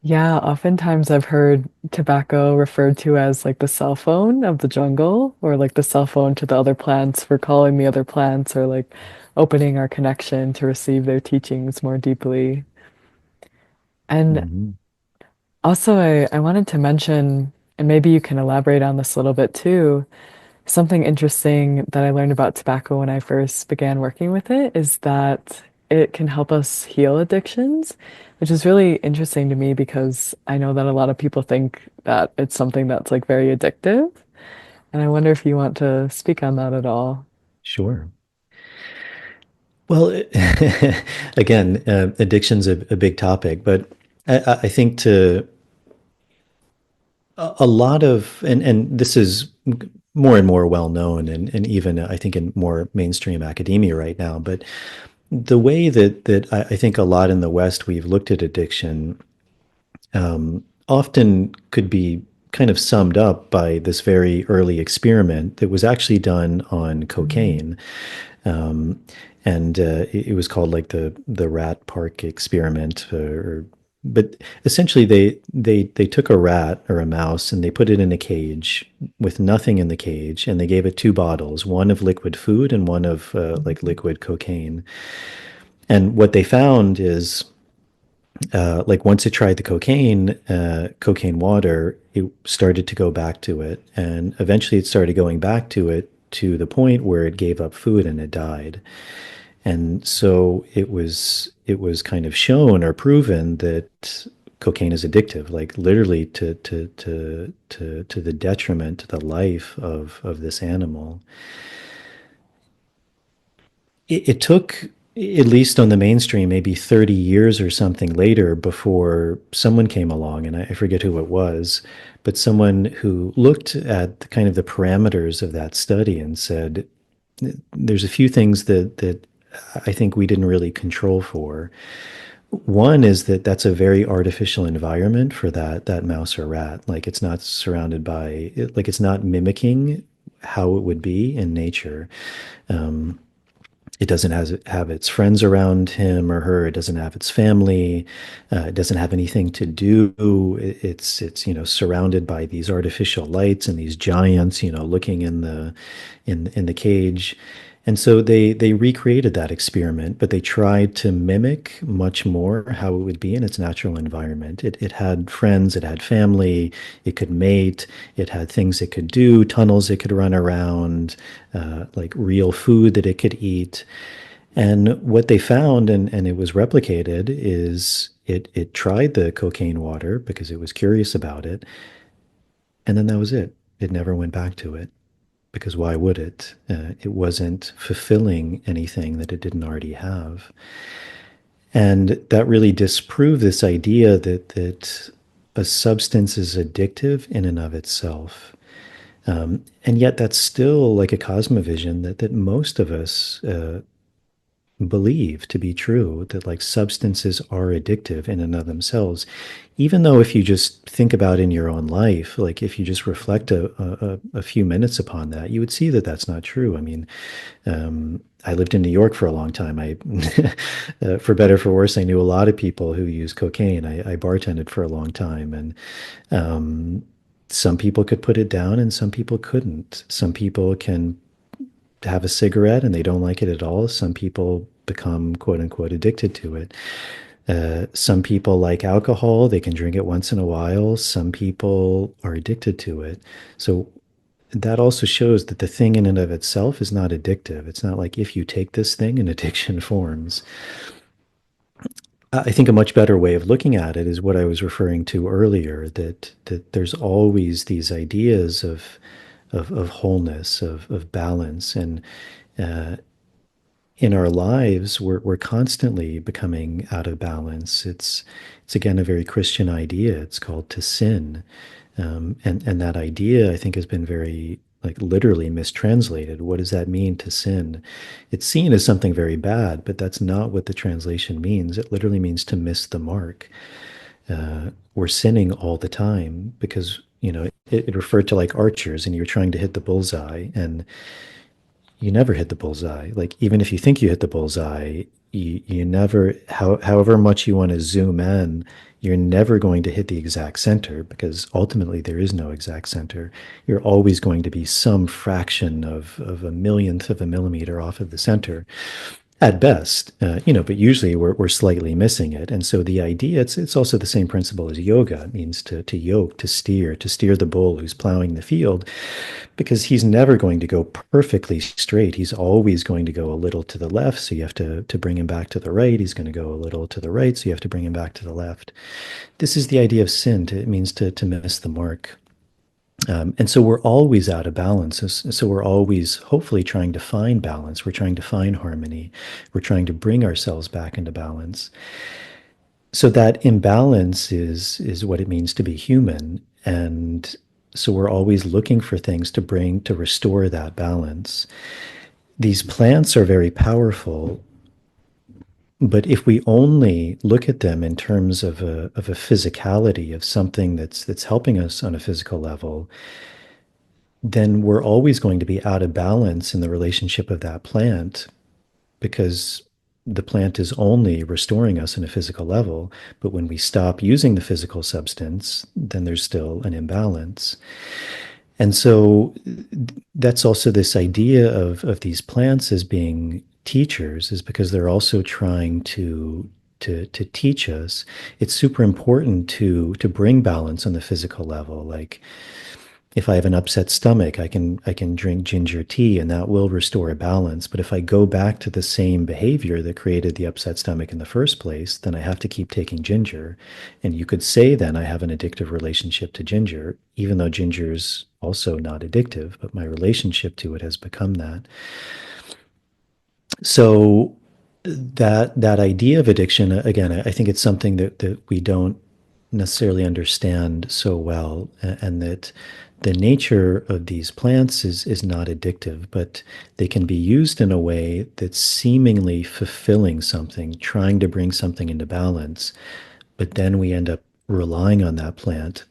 [SPEAKER 2] Yeah, oftentimes I've heard tobacco referred to as like the cell phone of the jungle, or like the cell phone to the other plants for calling the other plants, or like opening our connection to receive their teachings more deeply. And
[SPEAKER 3] Mm-hmm.
[SPEAKER 2] also, I wanted to mention, and maybe you can elaborate on this a little bit too, something interesting that I learned about tobacco when I first began working with it is that it can help us heal addictions, which is really interesting to me because I know that a lot of people think that it's something that's like very addictive. And I wonder if you want to speak on that at all.
[SPEAKER 3] Sure. Well, again, addiction's a big topic, but I think to a lot of, and this is more and more well known, and even I think in more mainstream academia right now. But the way that I think a lot in the West we've looked at addiction often could be kind of summed up by this very early experiment that was actually done on cocaine. Um, and it was called like the rat park experiment, but essentially they took a rat or a mouse and they put it in a cage with nothing in the cage, and they gave it two bottles, one of liquid food and one of like liquid cocaine. And what they found is like once it tried the cocaine water, it started to go back to it, and eventually it started going back to it to the point where it gave up food and it died. And so it was kind of shown or proven that cocaine is addictive, like literally to the detriment to the life of this animal. It took, at least on the mainstream, maybe 30 years or something later before someone came along, and I forget who it was, but someone who looked at the kind of the parameters of that study and said, there's a few things that I think we didn't really control for. One is that that's a very artificial environment for that mouse or rat. Like it's not surrounded by, like it's not mimicking how it would be in nature. Um, it doesn't have its friends around him or her. It doesn't have its family. It doesn't have anything to do. It's surrounded by these artificial lights and these giants looking in the cage. And so they recreated that experiment, but they tried to mimic much more how it would be in its natural environment. It had friends, it had family, it could mate, it had things it could do, tunnels it could run around, like real food that it could eat. And what they found, and it was replicated, is it tried the cocaine water because it was curious about it, and then that was it. It never went back to it because why would it? It wasn't fulfilling anything that it didn't already have. And that really disproved this idea that a substance is addictive in and of itself. And yet that's still like a cosmovision that most of us believe to be true, that like substances are addictive in and of themselves. Even though if you just think about in your own life, like if you just reflect a few minutes upon that, you would see that that's not true. I mean, I lived in New York for a long time. For better for worse, I knew a lot of people who use cocaine. I bartended for a long time, and some people could put it down, and some people couldn't. Some people can have a cigarette and they don't like it at all. Some people become quote unquote addicted to it. Some people like alcohol, they can drink it once in a while. Some people are addicted to it. So that also shows that the thing in and of itself is not addictive. It's not like if you take this thing, an addiction forms. I think a much better way of looking at it is what I was referring to earlier, that there's always these ideas of wholeness, of balance. And uh, in our lives, we're constantly becoming out of balance. It's again a very Christian idea. It's called to sin. And that idea, I think, has been very like literally mistranslated. What does that mean to sin? It's seen as something very bad, but that's not what the translation means. It literally means to miss the mark. We're sinning all the time because, it referred to like archers and you're trying to hit the bullseye and you never hit the bullseye. Like even if you think you hit the bullseye, you never, however much you want to zoom in, you're never going to hit the exact center because ultimately there is no exact center. You're always going to be some fraction of a millionth of a millimeter off of the center at best, but usually we're slightly missing it. And so the idea, it's also the same principle as yoga. It means to yoke, to steer the bull who's plowing the field, because he's never going to go perfectly straight. He's always going to go a little to the left. So you have to bring him back to the right. He's going to go a little to the right. So you have to bring him back to the left. This is the idea of sin. It means to miss the mark. And so we're always out of balance. So we're always hopefully trying to find balance. We're trying to find harmony. We're trying to bring ourselves back into balance. So that imbalance is what it means to be human. And so we're always looking for things to restore that balance. These plants are very powerful, but if we only look at them in terms of a physicality, of something that's helping us on a physical level, then we're always going to be out of balance in the relationship of that plant because the plant is only restoring us in a physical level. But when we stop using the physical substance, then there's still an imbalance. And so that's also this idea of these plants as being teachers, is because they're also trying to teach us. It's super important to bring balance on the physical level. Like if I have an upset stomach, I can drink ginger tea and that will restore a balance. But if I go back to the same behavior that created the upset stomach in the first place, then I have to keep taking ginger. And you could say then I have an addictive relationship to ginger, even though ginger's also not addictive, but my relationship to it has become that. So that idea of addiction, again, I think it's something that we don't necessarily understand so well, and that the nature of these plants is not addictive, but they can be used in a way that's seemingly fulfilling something, trying to bring something into balance, but then we end up relying on that plant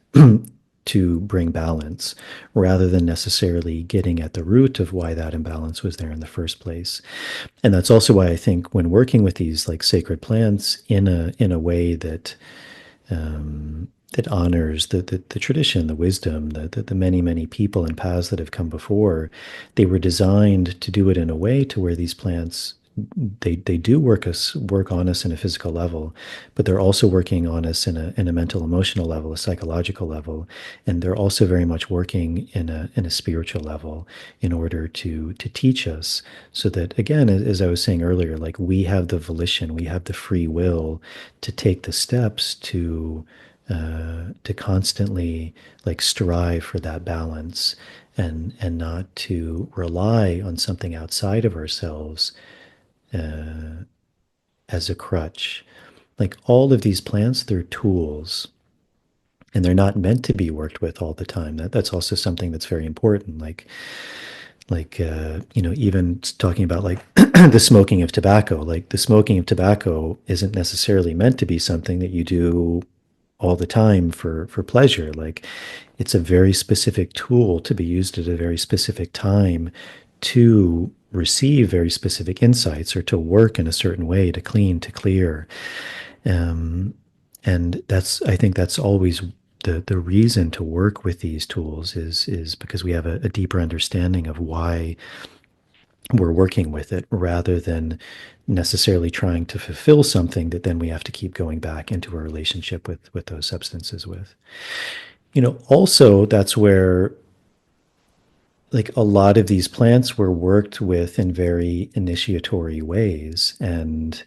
[SPEAKER 3] to bring balance rather than necessarily getting at the root of why that imbalance was there in the first place. And that's also why I think when working with these like sacred plants in a way that that honors the tradition, the wisdom, the many people and paths that have come before, they were designed to do it in a way to where these plants they do work on us in a physical level, but they're also working on us in a mental, emotional level, a psychological level, and they're also very much working in a spiritual level in order to teach us, so that again, as I was saying earlier, like we have the volition, we have the free will to take the steps to to constantly like strive for that balance and not to rely on something outside of ourselves as a crutch. Like all of these plants, they're tools and they're not meant to be worked with all the time. That's also something that's very important. Even talking about like the smoking of tobacco, like the smoking of tobacco isn't necessarily meant to be something that you do all the time for pleasure. Like it's a very specific tool to be used at a very specific time to receive very specific insights or to work in a certain way, to clean, to clear. Um, and I think that's always the reason to work with these tools is because we have a deeper understanding of why we're working with it rather than necessarily trying to fulfill something that then we have to keep going back into a relationship with those substances with. Also that's where like a lot of these plants were worked with in very initiatory ways. And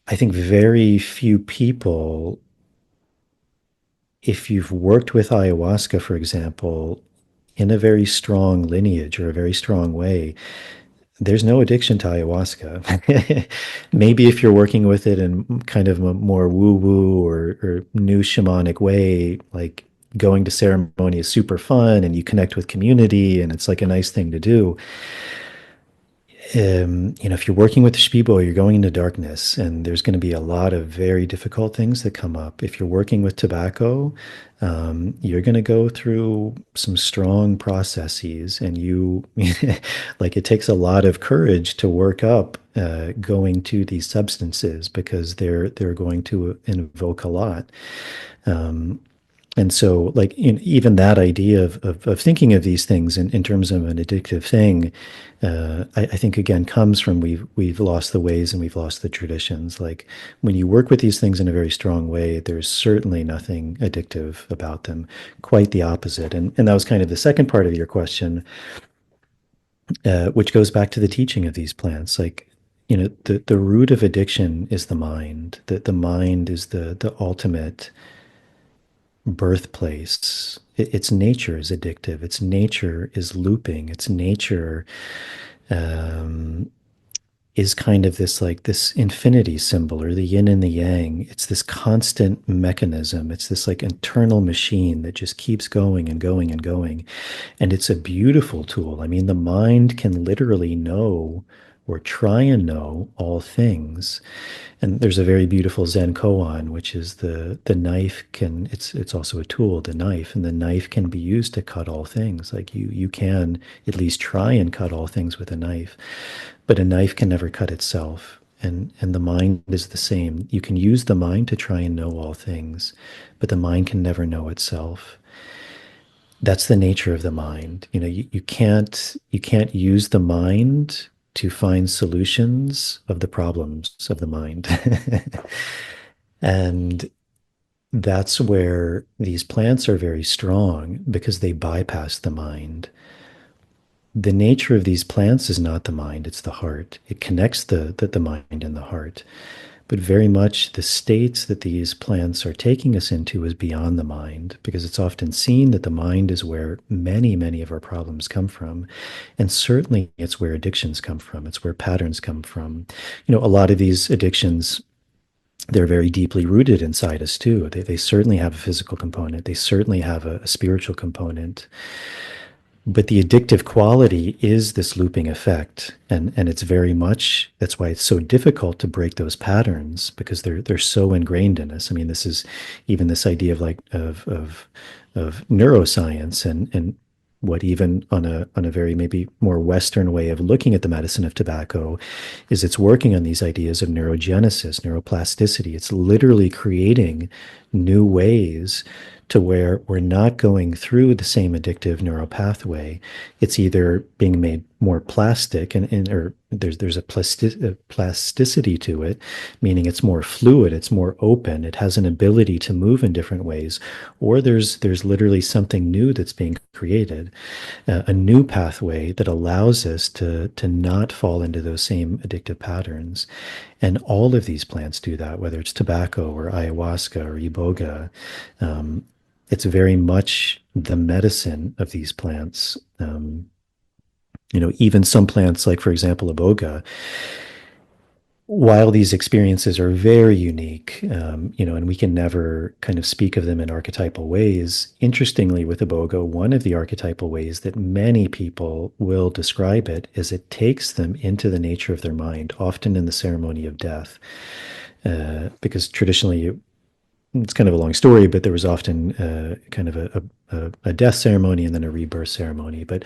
[SPEAKER 3] I think very few people, if you've worked with ayahuasca, for example, in a very strong lineage or a very strong way, there's no addiction to ayahuasca. Maybe if you're working with it in kind of a more woo-woo or new shamanic way, like going to ceremony is super fun and you connect with community and it's like a nice thing to do. If you're working with the Shipibo, you're going into darkness, and there's going to be a lot of very difficult things that come up. If you're working with tobacco, you're going to go through some strong processes, and like it takes a lot of courage to work up going to these substances because they're going to invoke a lot. And so, like, even that idea of thinking of these things in terms of an addictive thing, I think again comes from we've lost the ways and we've lost the traditions. Like when you work with these things in a very strong way, there's certainly nothing addictive about them. Quite the opposite. And that was kind of the second part of your question, which goes back to the teaching of these plants. Like, the root of addiction is the mind. The mind is the ultimate birthplace. Its nature is addictive. Its nature is looping. Its nature is kind of this infinity symbol or the yin and the yang. It's this constant mechanism. It's this like internal machine that just keeps going and going and going. And it's a beautiful tool. I mean, the mind can literally know or try and know all things. And there's a very beautiful Zen koan, which is the knife it's also a tool, the knife, and the knife can be used to cut all things. Like you can at least try and cut all things with a knife, but a knife can never cut itself. And the mind is the same. You can use the mind to try and know all things, but the mind can never know itself. That's the nature of the mind. You can't use the mind to find solutions of the problems of the mind. And that's where these plants are very strong because they bypass the mind. The nature of these plants is not the mind, it's the heart. It connects the mind and the heart. But very much the states that these plants are taking us into is beyond the mind, because it's often seen that the mind is where many, many of our problems come from. And certainly it's where addictions come from. It's where patterns come from. A lot of these addictions, they're very deeply rooted inside us too. They certainly have a physical component. They certainly have a spiritual component. But the addictive quality is this looping effect. And it's very much, that's why it's so difficult to break those patterns, because they're so ingrained in us. I mean, this is even this idea of like of neuroscience and what even on a very maybe more Western way of looking at the medicine of tobacco is it's working on these ideas of neurogenesis, neuroplasticity. It's literally creating new ways to where we're not going through the same addictive neural pathway. It's either being made more plastic or there's a plasticity to it, meaning it's more fluid, it's more open, it has an ability to move in different ways, or there's literally something new that's being created, a new pathway that allows us to not fall into those same addictive patterns. And all of these plants do that, whether it's tobacco or ayahuasca or iboga. Um, it's very much the medicine of these plants. Even some plants, like for example, iboga, while these experiences are very unique, and we can never kind of speak of them in archetypal ways, interestingly, with iboga, one of the archetypal ways that many people will describe it is it takes them into the nature of their mind, often in the ceremony of death. Because traditionally, it's kind of a long story, but there was often kind of a death ceremony and then a rebirth ceremony. But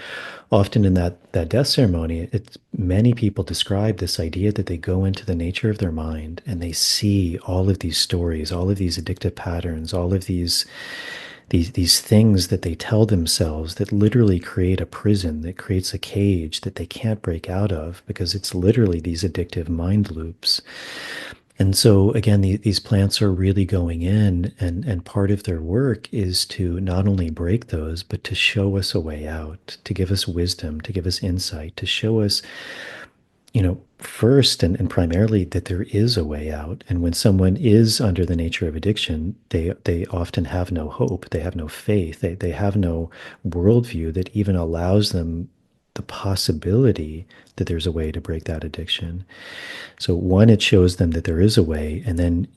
[SPEAKER 3] often in that death ceremony, many people describe this idea that they go into the nature of their mind and they see all of these stories, all of these addictive patterns, all of these things that they tell themselves that literally create a prison, that creates a cage that they can't break out of because it's literally these addictive mind loops. And so again, these plants are really going in, and part of their work is to not only break those, but to show us a way out, to give us wisdom, to give us insight, to show us, first and primarily that there is a way out. And when someone is under the nature of addiction, they often have no hope, they have no faith, they have no worldview that even allows them the possibility that there's a way to break that addiction. So one, it shows them that there is a way, and then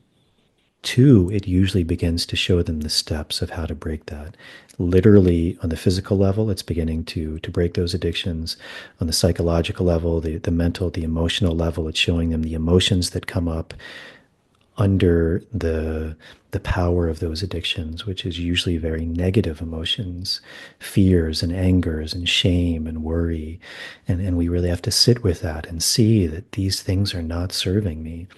[SPEAKER 3] two, it usually begins to show them the steps of how to break that. Literally on the physical level, it's beginning to break those addictions. On the psychological level, the mental, the emotional level, it's showing them the emotions that come up under the power of those addictions, which is usually very negative emotions, fears and angers and shame and worry. And we really have to sit with that and see that these things are not serving me.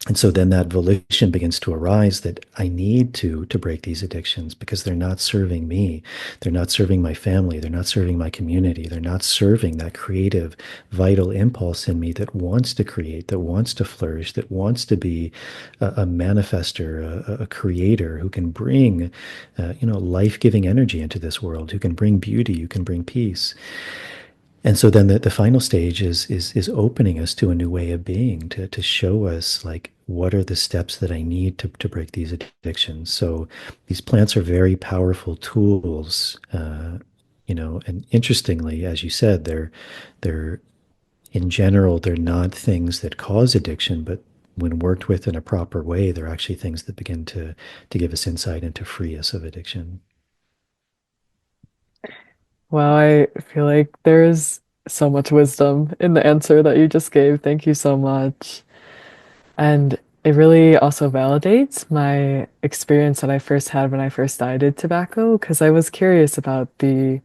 [SPEAKER 3] And so then that volition begins to arise that I need to break these addictions because they're not serving me. They're not serving my family. They're not serving my community. They're not serving that creative, vital impulse in me that wants to create, that wants to flourish, that wants to be a manifester, a creator who can bring, life-giving energy into this world, who can bring beauty, who can bring peace. And so then the final stage is opening us to a new way of being, to show us like what are the steps that I need to break these addictions. So these plants are very powerful tools, and interestingly, as you said, they're in general, they're not things that cause addiction, but when worked with in a proper way, they're actually things that begin to give us insight and to free us of addiction.
[SPEAKER 2] Wow, I feel like there's so much wisdom in the answer that you just gave. Thank you so much. And it really also validates my experience that I first had when I first dieted tobacco, because I was curious about the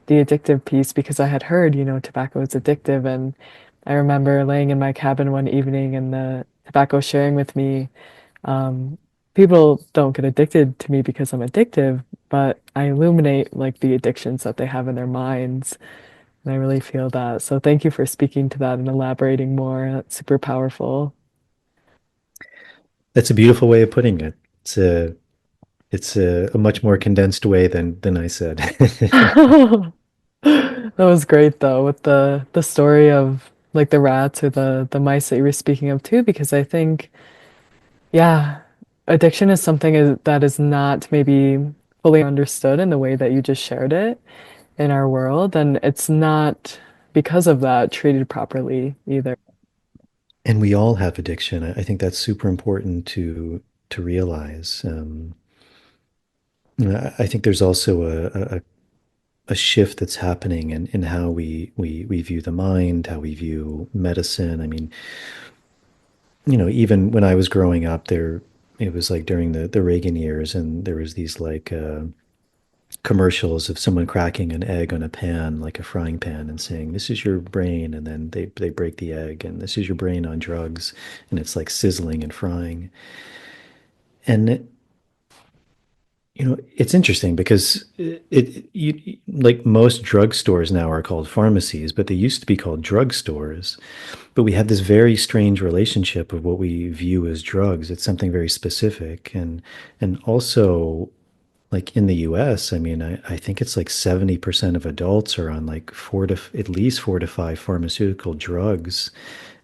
[SPEAKER 2] addictive piece because I had heard, tobacco is addictive. And I remember laying in my cabin one evening and the tobacco sharing with me, um, people don't get addicted to me because I'm addictive, but I illuminate like the addictions that they have in their minds. And I really feel that. So thank you for speaking to that and elaborating more. That's super powerful.
[SPEAKER 3] That's a beautiful way of putting it. It's a much more condensed way than I said.
[SPEAKER 2] That was great though, with the story of like the rats or the mice that you were speaking of too, because I think, yeah, addiction is something that is not maybe fully understood in the way that you just shared it in our world, and it's not because of that treated properly either.
[SPEAKER 3] And we all have addiction. I think that's super important to realize. I think there's also a shift that's happening in how we view the mind, how we view medicine. I mean, even when I was growing up, it was like during the Reagan years, and there was these like commercials of someone cracking an egg on a pan, like a frying pan, and saying, "This is your brain," and then they break the egg, and "This is your brain on drugs," and it's like sizzling and frying. And It's interesting because like most drugstores now are called pharmacies, but they used to be called drugstores. But we have this very strange relationship of what we view as drugs. It's something very specific, and also like in the US, I mean, I think it's like 70% of adults are on like at least 4 to 5 pharmaceutical drugs.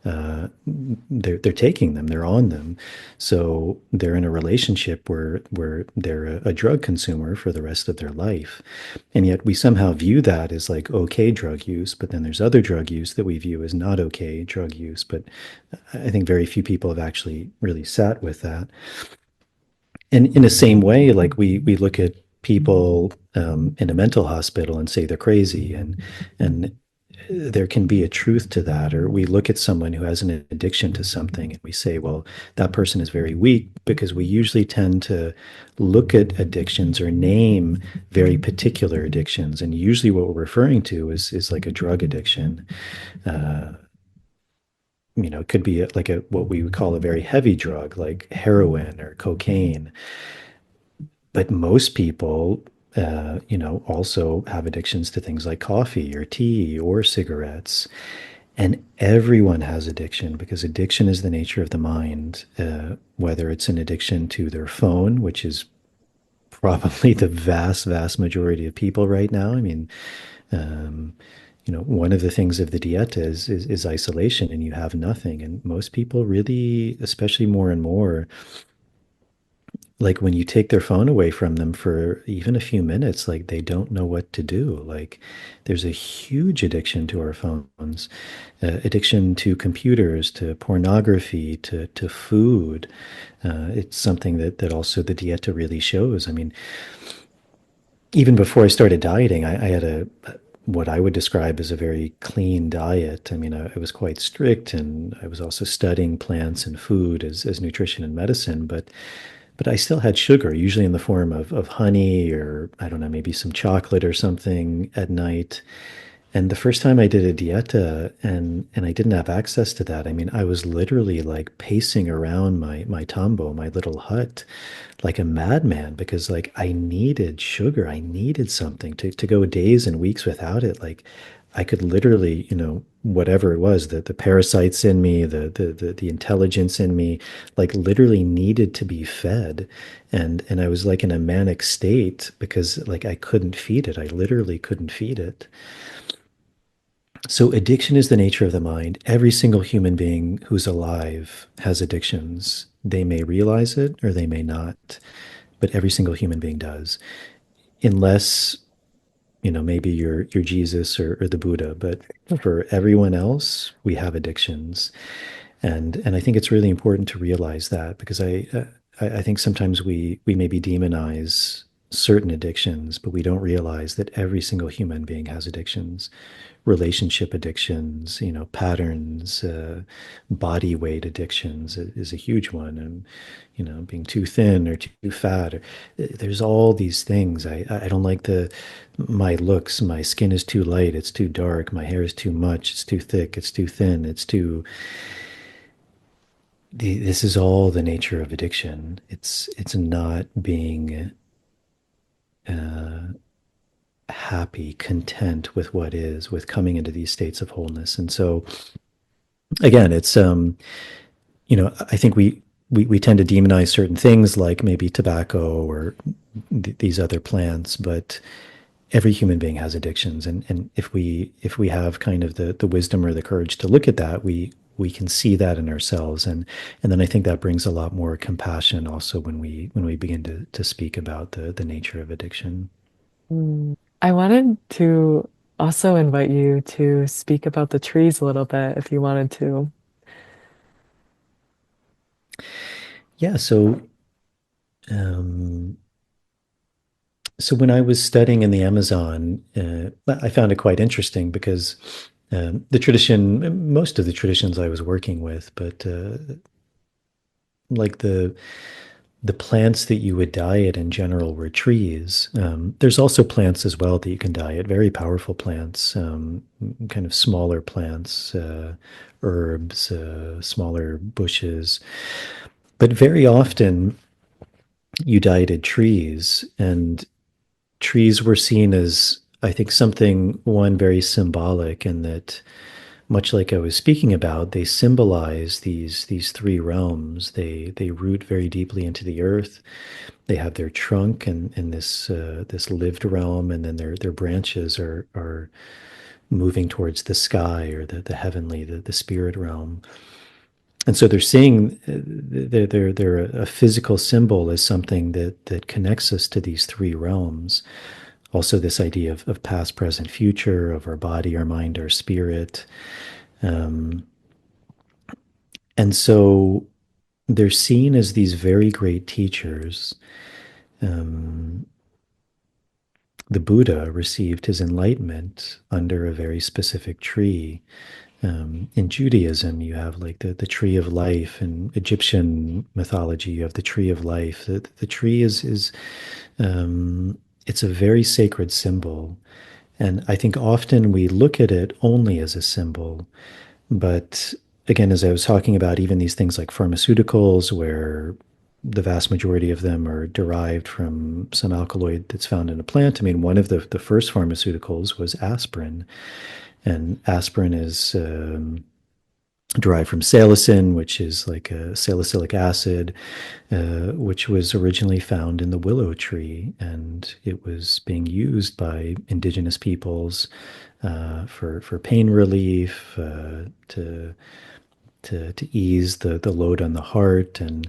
[SPEAKER 3] They're taking them, they're on them. So they're in a relationship where they're a drug consumer for the rest of their life. And yet we somehow view that as like okay drug use, but then there's other drug use that we view as not okay drug use. But I think very few people have actually really sat with that. And in the same way, like we look at people in a mental hospital and say they're crazy, and there can be a truth to that. Or we look at someone who has an addiction to something and we say, well, that person is very weak, because we usually tend to look at addictions or name very particular addictions. And usually what we're referring to is like a drug addiction. Uh, it could be like a what we would call a very heavy drug like heroin or cocaine. But most people, also have addictions to things like coffee or tea or cigarettes. And everyone has addiction, because addiction is the nature of the mind, whether it's an addiction to their phone, which is probably the vast, vast majority of people right now. I mean, um, one of the things of the dieta is isolation, and you have nothing. And most people really, especially more and more, like when you take their phone away from them for even a few minutes, like they don't know what to do. Like there's a huge addiction to our phones, addiction to computers, to pornography, to food. It's something that also the Dieta really shows. I mean, even before I started dieting, I had what I would describe as a very clean diet. I mean, I was quite strict, and I was also studying plants and food as nutrition and medicine, but I still had sugar, usually in the form of honey, or I don't know, maybe some chocolate or something at night. And the first time I did a dieta and I didn't have access to that, I mean, I was literally like pacing around my tambo, my little hut, like a madman, because like I needed sugar. I needed something to go days and weeks without it. Like I could literally, whatever it was, the parasites in me, the intelligence in me, like literally needed to be fed. And I was like in a manic state because like I couldn't feed it. I literally couldn't feed it. So addiction is the nature of the mind. Every single human being who's alive has addictions. They may realize it or they may not, but every single human being does. Unless, maybe you're Jesus or the Buddha, but for everyone else, we have addictions. And I think it's really important to realize that, because I think sometimes we maybe demonize certain addictions, but we don't realize that every single human being has addictions, relationship addictions, patterns, body weight addictions is a huge one. And, being too thin or too fat, or, there's all these things. I don't like my looks. My skin is too light. It's too dark. My hair is too much. It's too thick. It's too thin. This is all the nature of addiction. It's not being uh, happy, content with what is, with coming into these states of wholeness. And so again, it's I think we tend to demonize certain things like maybe tobacco or these other plants, but every human being has addictions, and if we have kind of the wisdom or the courage to look at that, we can see that in ourselves, and then I think that brings a lot more compassion also when we begin to speak about the nature of addiction.
[SPEAKER 2] I wanted to also invite you to speak about the trees a little bit if you wanted to.
[SPEAKER 3] Yeah, um, so when I was studying in the Amazon, I found it quite interesting because most of the traditions I was working with, but like the plants that you would diet in general were trees. There's also plants as well that you can diet, very powerful plants, kind of smaller plants, herbs, smaller bushes. But very often, you dieted trees, and trees were seen as, I think, something, one, very symbolic, and that, much like I was speaking about, they symbolize these three realms. They root very deeply into the earth. They have their trunk in this lived realm, and then their branches are moving towards the sky, or the heavenly, the spirit realm. And so they're seeing, they're a physical symbol as something that connects us to these three realms. Also, this idea of past, present, future, of our body, our mind, our spirit. Um, and so they're seen as these very great teachers. Um, the Buddha received his enlightenment under a very specific tree. In Judaism, you have like the tree of life. In Egyptian mythology, you have the tree of life. The tree is it's a very sacred symbol. And I think often we look at it only as a symbol. But again, as I was talking about, even these things like pharmaceuticals, where the vast majority of them are derived from some alkaloid that's found in a plant. I mean, one of the first pharmaceuticals was aspirin. And aspirin is derived from salicin, which is like a salicylic acid, which was originally found in the willow tree. And it was being used by indigenous peoples for pain relief, to ease the load on the heart. And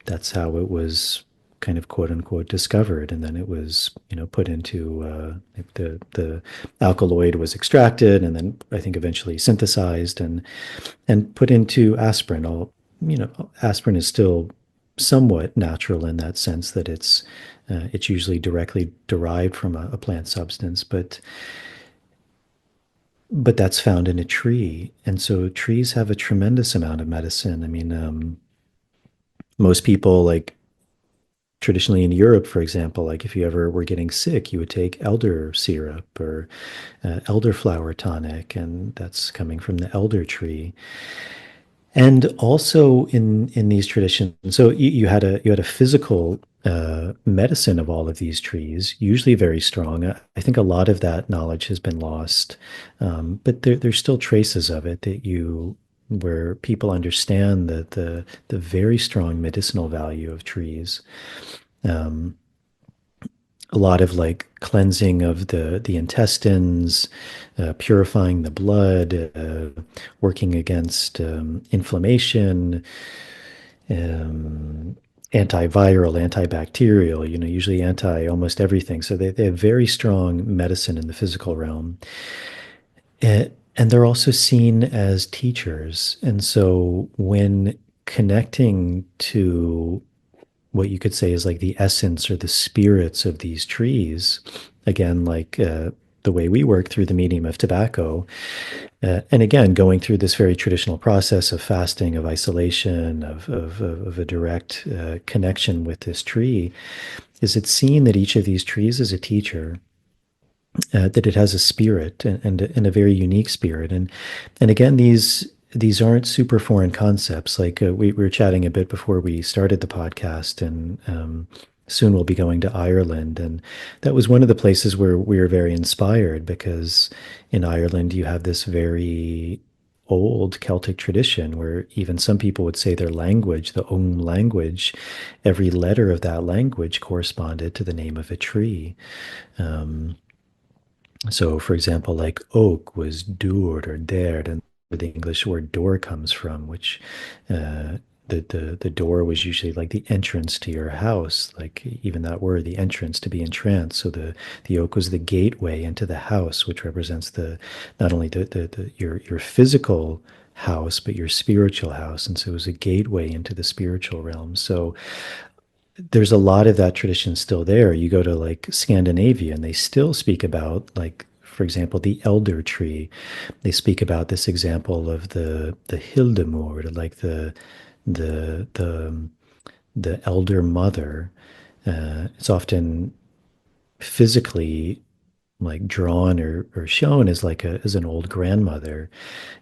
[SPEAKER 3] that's how it was kind of quote unquote discovered. And then it was, put into the alkaloid was extracted, and then I think eventually synthesized and put into aspirin. Aspirin is still somewhat natural in that sense that it's usually directly derived from a plant substance, but that's found in a tree. And so trees have a tremendous amount of medicine. I mean, most people, like traditionally in Europe, for example, like if you ever were getting sick, you would take elder syrup or elderflower tonic, and that's coming from the elder tree. And also in these traditions, so you had a physical medicine of all of these trees, usually very strong. I think a lot of that knowledge has been lost, but there's still traces of it where people understand that the very strong medicinal value of trees. Um, a lot of like cleansing of the intestines, purifying the blood, working against inflammation, um, antiviral, antibacterial, usually anti almost everything. So they have very strong medicine in the physical realm. And they're also seen as teachers. And so when connecting to what you could say is like the essence or the spirits of these trees, again, like the way we work through the medium of tobacco, and again, going through this very traditional process of fasting, of isolation, of a direct connection with this tree, is it's seen that each of these trees is a teacher, that it has a spirit, and a very unique spirit. And again, these aren't super foreign concepts. Like we were chatting a bit before we started the podcast, and soon we'll be going to Ireland. And that was one of the places where we were very inspired, because in Ireland you have this very old Celtic tradition where even some people would say their language, the Ogham language, every letter of that language corresponded to the name of a tree. Um, so, for example, like oak was dúr or daird, and where the English word door comes from, which the door was usually like the entrance to your house, like even that word, the entrance, to be entranced. So the oak was the gateway into the house, which represents the not only your physical house, but your spiritual house. And so it was a gateway into the spiritual realm. So there's a lot of that tradition still there. You go to like Scandinavia and they still speak about, like, for example, the elder tree. They speak about this example of the Hildemor, like the the elder mother. It's often physically like drawn or shown as like as an old grandmother,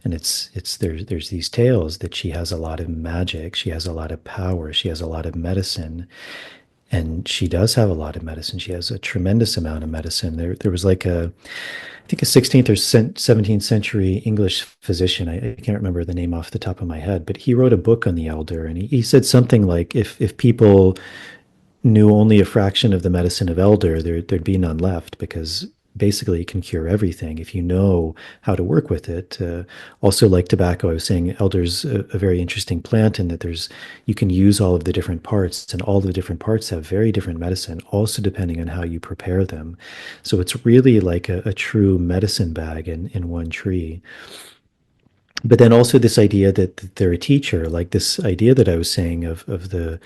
[SPEAKER 3] and it's there's these tales that she has a lot of magic, she has a lot of power, she has a lot of medicine. And she does have a lot of medicine. She has a tremendous amount of medicine. There was like I think a 16th or 17th century English physician. I can't remember the name off the top of my head, but he wrote a book on the elder, and he said something like, if people knew only a fraction of the medicine of elder, there'd be none left, because basically it can cure everything if you know how to work with it. Also, like tobacco, I was saying elder's a very interesting plant in that you can use all of the different parts, and all the different parts have very different medicine, also depending on how you prepare them. So it's really like a true medicine bag in one tree. But then also this idea that they're a teacher, like this idea that I was saying of the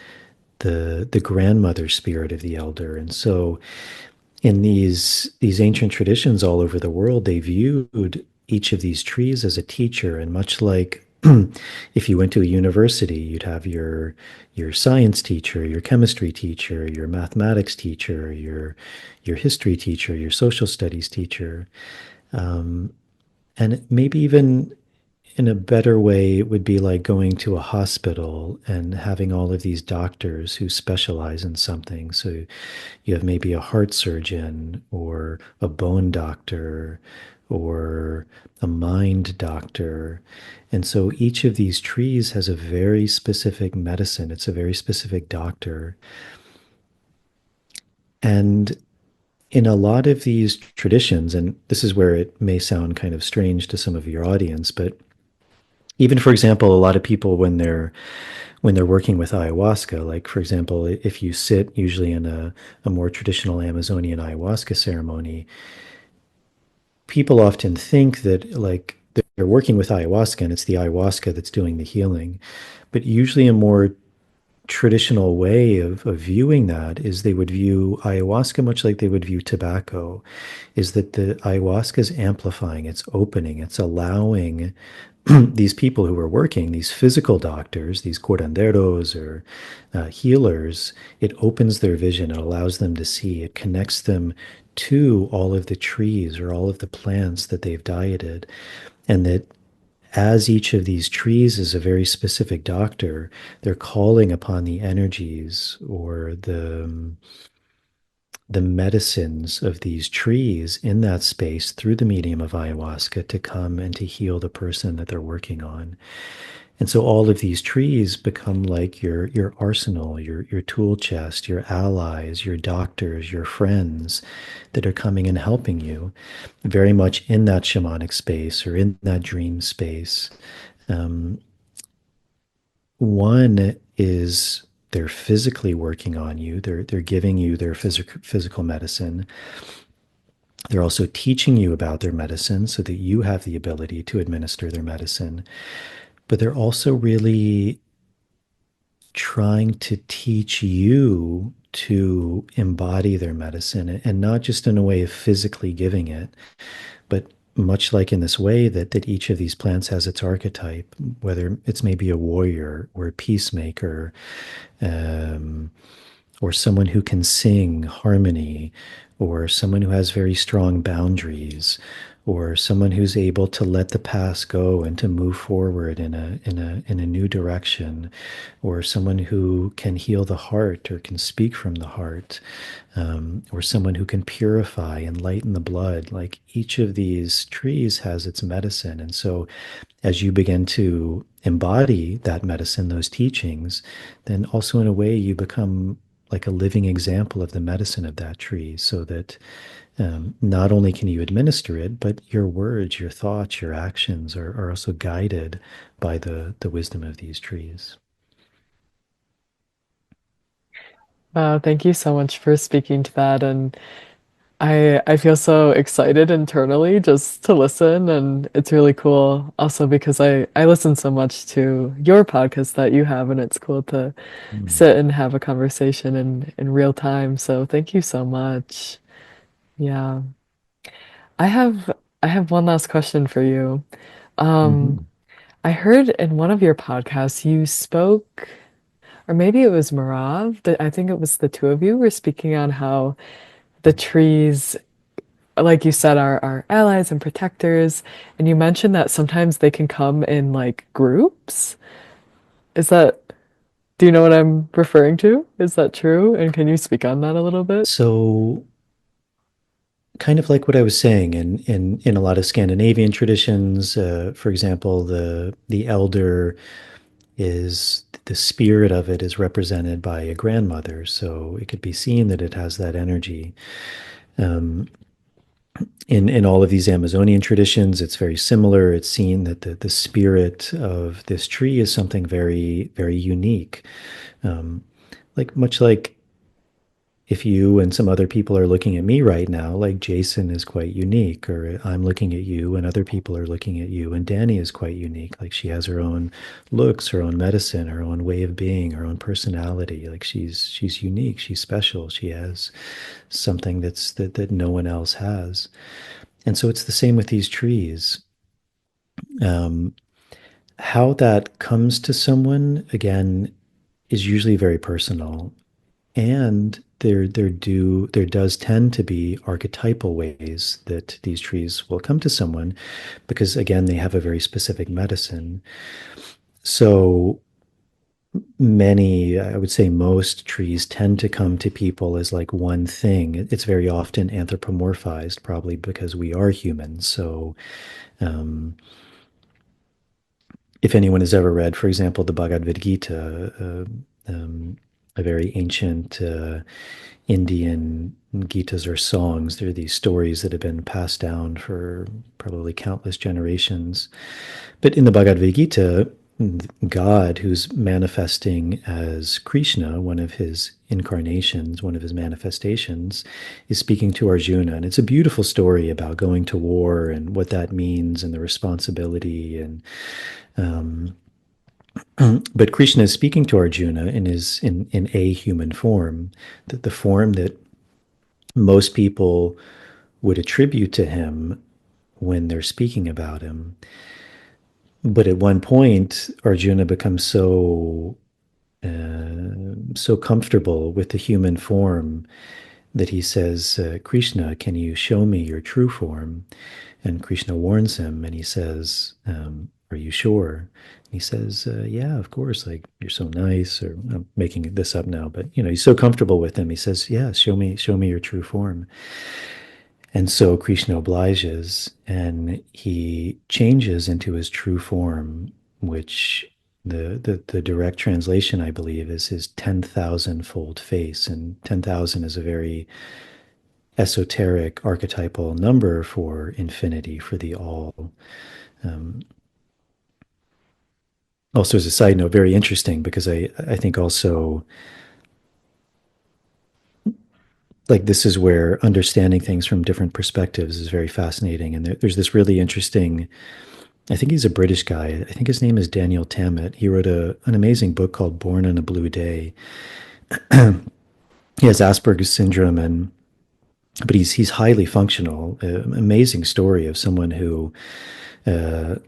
[SPEAKER 3] grandmother spirit of the elder. And so in these ancient traditions all over the world, they viewed each of these trees as a teacher. And much like if you went to a university, you'd have your science teacher, your chemistry teacher, your mathematics teacher, your history teacher, your social studies teacher. And maybe even in a better way, it would be like going to a hospital and having all of these doctors who specialize in something. So you have maybe a heart surgeon or a bone doctor or a mind doctor. And so each of these trees has a very specific medicine. It's a very specific doctor. And in a lot of these traditions, and this is where it may sound kind of strange to some of your audience, but even for example, a lot of people when they're working with ayahuasca, like for example, if you sit usually in a more traditional Amazonian ayahuasca ceremony, people often think that like they're working with ayahuasca and it's the ayahuasca that's doing the healing. But usually a more traditional way of viewing that is they would view ayahuasca much like they would view tobacco, is that the ayahuasca is amplifying, it's opening, it's allowing these people who are working, these physical doctors, these curanderos or healers, it opens their vision, it allows them to see, it connects them to all of the trees or all of the plants that they've dieted. And that as each of these trees is a very specific doctor, they're calling upon the energies or the medicines of these trees in that space through the medium of ayahuasca to come and to heal the person that they're working on. And so all of these trees become like your arsenal, your tool chest, your allies, your doctors, your friends that are coming and helping you very much in that shamanic space or in that dream space. Um, One is they're physically working on you. They're giving you their physical medicine. They're also teaching you about their medicine so that you have the ability to administer their medicine. But they're also really trying to teach you to embody their medicine, and not just in a way of physically giving it, but much like in this way that each of these plants has its archetype, whether it's maybe a warrior or a peacemaker, um, or someone who can sing harmony, or someone who has very strong boundaries, or someone who's able to let the past go and to move forward in a new direction, or someone who can heal the heart or can speak from the heart, or someone who can purify and lighten the blood. Like each of these trees has its medicine. And so as you begin to embody that medicine, those teachings, then also in a way you become like a living example of the medicine of that tree, so that not only can you administer it, but your words, your thoughts, your actions are also guided by the wisdom of these trees.
[SPEAKER 2] Wow, thank you so much for speaking to that. And I feel so excited internally just to listen, and it's really cool also because I listen so much to your podcast that you have, and it's cool to
[SPEAKER 3] Mm.
[SPEAKER 2] sit and have a conversation in real time. So thank you so much. Yeah. I have I have one last question for you. Um,
[SPEAKER 3] Mhm.
[SPEAKER 2] I heard in one of your podcasts you spoke, or maybe it was Merav, that I think it was the two of you were speaking on how the trees, like you said, are allies and protectors, and you mentioned that sometimes they can come in like groups. Is that Do you know what I'm referring to? Is that true? And can you speak on that a little bit?
[SPEAKER 3] So kind of like what I was saying in a lot of Scandinavian traditions, for example, the elder is the spirit of it is represented by a grandmother, so it could be seen that it has that energy. Um, in all of these Amazonian traditions, it's very similar. It's seen that the spirit of this tree is something very very unique, um, like much like if you and some other people are looking at me right now, like Jason is quite unique, or I'm looking at you and other people are looking at you, and Dani is quite unique. Like she has her own looks, her own medicine, her own way of being, her own personality. Like she's unique, she's special. She has something that no one else has. And so it's the same with these trees. Um, how that comes to someone again is usually very personal. And there does tend to be archetypal ways that these trees will come to someone because again they have a very specific medicine. So many, I would say most trees tend to come to people as like one thing. It's very often anthropomorphized, probably because we are humans. So um, if anyone has ever read, for example, the Bhagavad Gita, a very ancient Indian Gitas or songs. They're these stories that have been passed down for probably countless generations. But in the Bhagavad Gita, God, who's manifesting as Krishna, one of his incarnations, one of his manifestations, is speaking to Arjuna. And it's a beautiful story about going to war and what that means and the responsibility. And um, but Krishna is speaking to Arjuna in a human form, that the form that most people would attribute to him when they're speaking about him. But at one point, Arjuna becomes so comfortable with the human form that he says, Krishna, can you show me your true form? And Krishna warns him and he says, are you sure? And he says, yeah, of course. Like, you're so nice. Or I'm making this up now, but he's so comfortable with him. He says, yeah, show me your true form. And so Krishna obliges and he changes into his true form, which the direct translation, I believe, is his 10,000 fold face. And 10,000 is a very esoteric archetypal number for infinity, for the all. Um, Also, as a side note, very interesting because I think also like this is where understanding things from different perspectives is very fascinating. And there's this really interesting, I think he's a British guy. I think his name is Daniel Tammet. He wrote an amazing book called Born on a Blue Day. He has Asperger's syndrome and but he's highly functional. Amazing story of someone who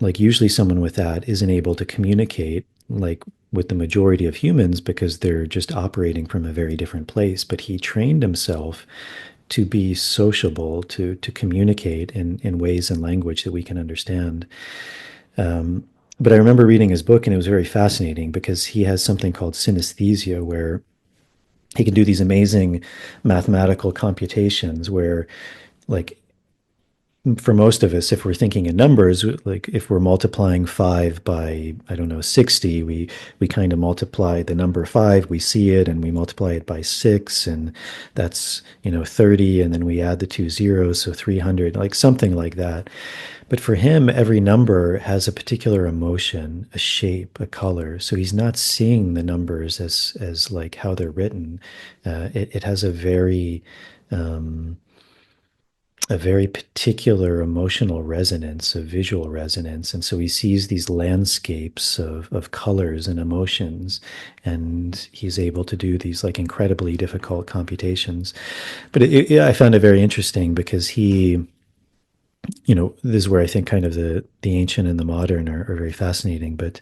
[SPEAKER 3] like usually someone with that isn't able to communicate like with the majority of humans because they're just operating from a very different place. But he trained himself to be sociable, to communicate in ways and language that we can understand. But I remember reading his book and it was very fascinating because he has something called synesthesia where he can do these amazing mathematical computations where like for most of us, if we're thinking in numbers, like if we're multiplying 5 by, I don't know, 60, we kind of multiply the number 5, we see it, and we multiply it by 6, and that's, 30, and then we add the two zeros, so 300, like something like that. But for him, every number has a particular emotion, a shape, a color. So he's not seeing the numbers as like how they're written. It has a very particular emotional resonance, a visual resonance. And so he sees these landscapes of colors and emotions, and he's able to do these like incredibly difficult computations. But I found it very interesting because this is where I think kind of the ancient and the modern are very fascinating. But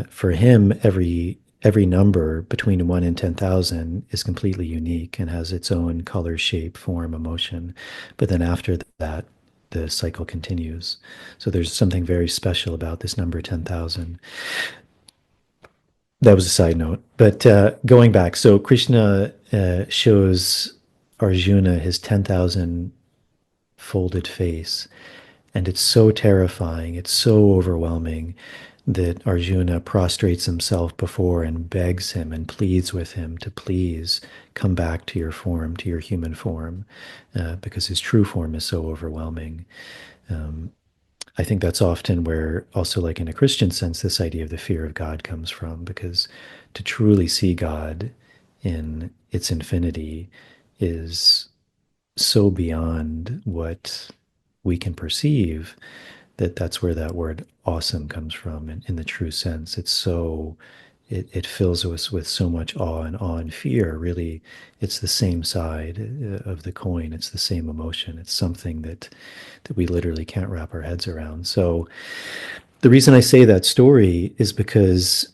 [SPEAKER 3] for him, every number between 1 and 10,000 is completely unique and has its own color, shape, form, emotion. But then after that, the cycle continues. So there's something very special about this number 10,000. That was a side note. But going back, so Krishna shows Arjuna his 10,000 folded face. And it's so terrifying. It's so overwhelming that Arjuna prostrates himself before and begs him and pleads with him to please come back to your form, to your human form, because his true form is so overwhelming. Um, I think that's often where, also, like in a Christian sense, this idea of the fear of God comes from, because to truly see God in its infinity is so beyond what we can perceive that that's where that word awesome comes from in the true sense. It's so, it fills us with so much awe and fear. Really, it's the same side of the coin. It's the same emotion. It's something that we literally can't wrap our heads around. So the reason I say that story is because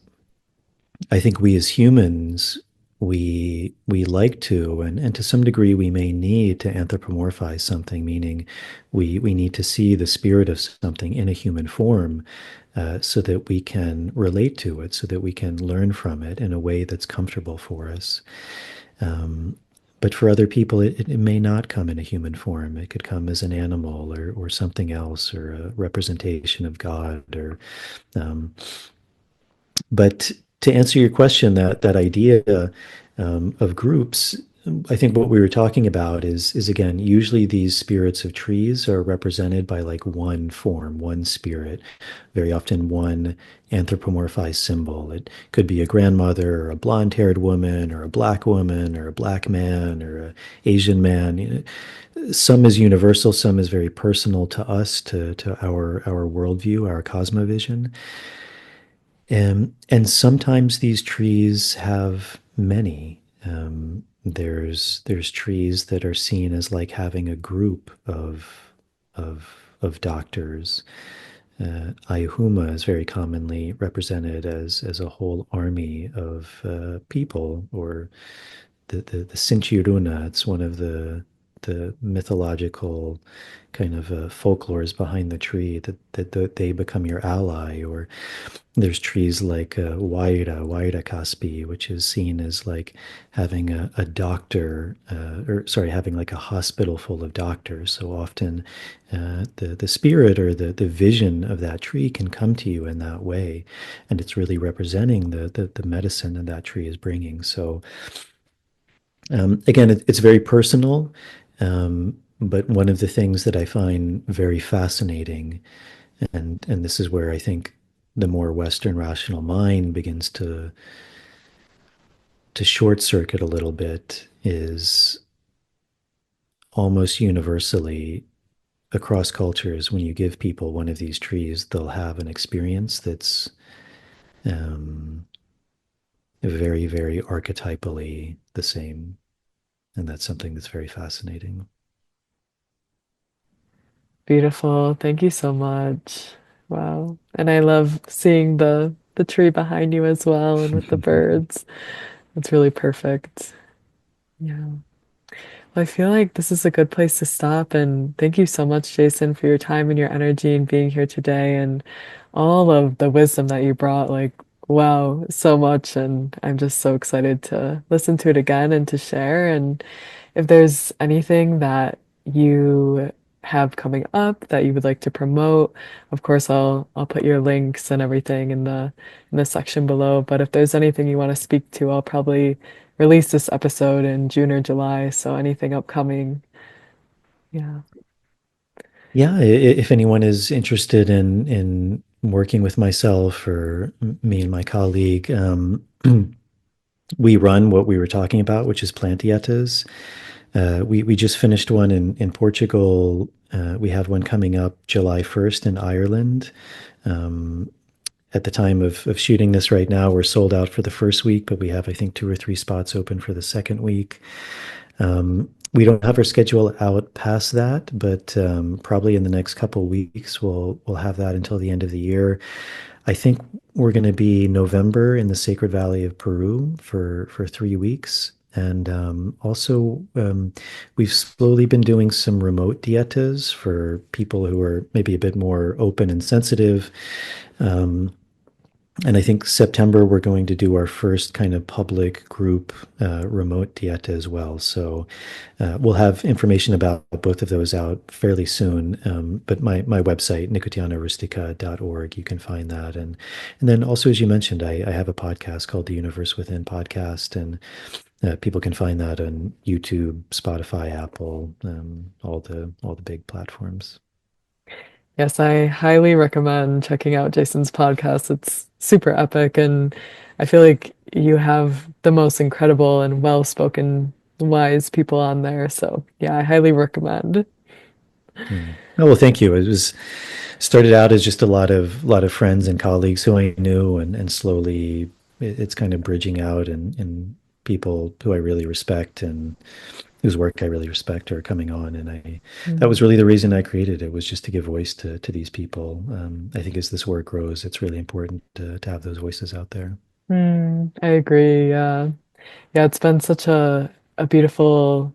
[SPEAKER 3] I think we as humans, we like to, and to some degree we may need to anthropomorphize something, meaning we need to see the spirit of something in a human form, so that we can relate to it, so that we can learn from it in a way that's comfortable for us. Um, but for other people, it may not come in a human form. It could come as an animal or something else, or a representation of God, or um, but to answer your question, that idea of groups, I think what we were talking about is again, usually these spirits of trees are represented by like one form, one spirit, very often one anthropomorphized symbol. It could be a grandmother, or a blonde-haired woman, or a black woman, or a black man, or a Asian man. You know, some is universal, some is very personal to us, to our worldview, our cosmovision. And sometimes these trees have many. There's trees that are seen as like having a group of doctors. Ayahuma is very commonly represented as a whole army of people, or the Sinchiruna. It's one of the mythological kind of folklores behind the tree, that they become your ally. Or there's trees like Waira Caspi, which is seen as like having a doctor, or sorry, having like a hospital full of doctors. So often, the spirit or the vision of that tree can come to you in that way, and it's really representing the medicine that that tree is bringing. So again, it's very personal, but one of the things that I find very fascinating, and this is where I think the more Western rational mind begins to short circuit a little bit, is almost universally across cultures, when you give people one of these trees, they'll have an experience that's um, very, very archetypally the same. And that's something that's very fascinating.
[SPEAKER 2] Beautiful. Thank you so much. Wow. And I love seeing the tree behind you as well and with the birds. It's really perfect. Yeah. Well, I feel like this is a good place to stop. And thank you so much, Jason, for your time and your energy and being here today and all of the wisdom that you brought. Like, wow, so much. And I'm just so excited to listen to it again and to share. And if there's anything that you have coming up that you would like to promote, of course I'll put your links and everything in the section below. But if there's anything you want to speak to, I'll probably release this episode in June or July. So anything upcoming, yeah.
[SPEAKER 3] Yeah, if anyone is interested in working with myself or me and my colleague, we run what we were talking about, which is plant dietas. We just finished one in Portugal. We have one coming up July 1st in Ireland. At the time of shooting this right now, we're sold out for the first week, but we have, I think, 2 or 3 spots open for the second week. We don't have our schedule out past that, but probably in the next couple weeks, we'll have that until the end of the year. I think we're going to be November in the Sacred Valley of Peru for 3 weeks. And we've slowly been doing some remote dietas for people who are maybe a bit more open and sensitive. Um, And I think September, we're going to do our first kind of public group remote dieta as well. So we'll have information about both of those out fairly soon. But my website, nicotianarustica.org, you can find that. And then also, as you mentioned, I have a podcast called The Universe Within Podcast. And people can find that on YouTube, Spotify, Apple, all the big platforms.
[SPEAKER 2] Yes, I highly recommend checking out Jason's podcast. It's super epic, and I feel like you have the most incredible and well-spoken, wise people on there. So, yeah, I highly recommend.
[SPEAKER 3] Oh, well, thank you. It was started out as just a lot of friends and colleagues who I knew, and slowly it's kind of bridging out, and people who I really respect and whose work I really respect are coming on. And that was really the reason I created it, was just to give voice to these people. I think as this work grows, it's really important to have those voices out there.
[SPEAKER 2] I agree. Yeah. Yeah, it's been such a beautiful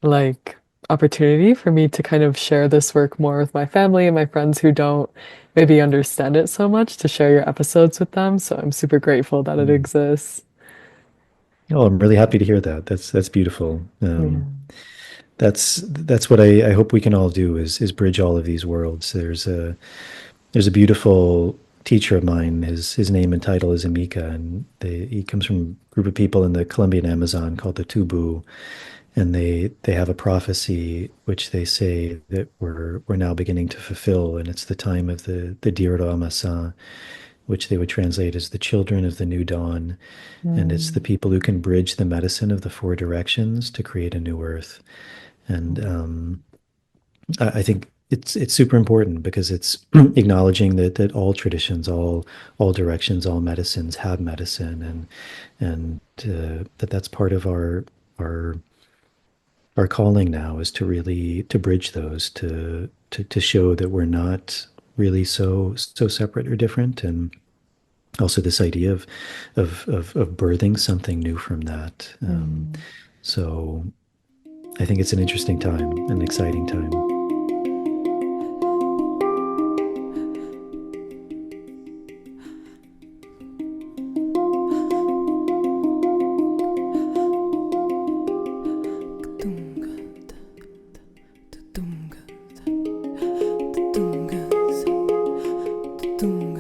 [SPEAKER 2] like opportunity for me to kind of share this work more with my family and my friends who don't maybe understand it so much, to share your episodes with them. So I'm super grateful that it
[SPEAKER 3] Mm.
[SPEAKER 2] exists.
[SPEAKER 3] Oh, I'm really happy to hear that. That's beautiful.
[SPEAKER 2] Yeah.
[SPEAKER 3] That's what I hope we can all do, is bridge all of these worlds. There's a beautiful teacher of mine. His name and title is Amika, and he comes from a group of people in the Colombian Amazon called the Tubu, and they have a prophecy which they say that we're now beginning to fulfill, and it's the time of the Diro Amasa, which they would translate as the children of the new dawn, and it's the
[SPEAKER 2] Mm.
[SPEAKER 3] people who can bridge the medicine of the four directions to create a new earth. And I think it's super important because it's acknowledging that all traditions, all directions, all medicines have medicine, and that's part of our our calling now, is to really to bridge those, to show that we're not really so separate or different. And also this idea of birthing something new from that.
[SPEAKER 2] Mm.
[SPEAKER 3] So I think it's an interesting time, an exciting time.
[SPEAKER 4] Tunga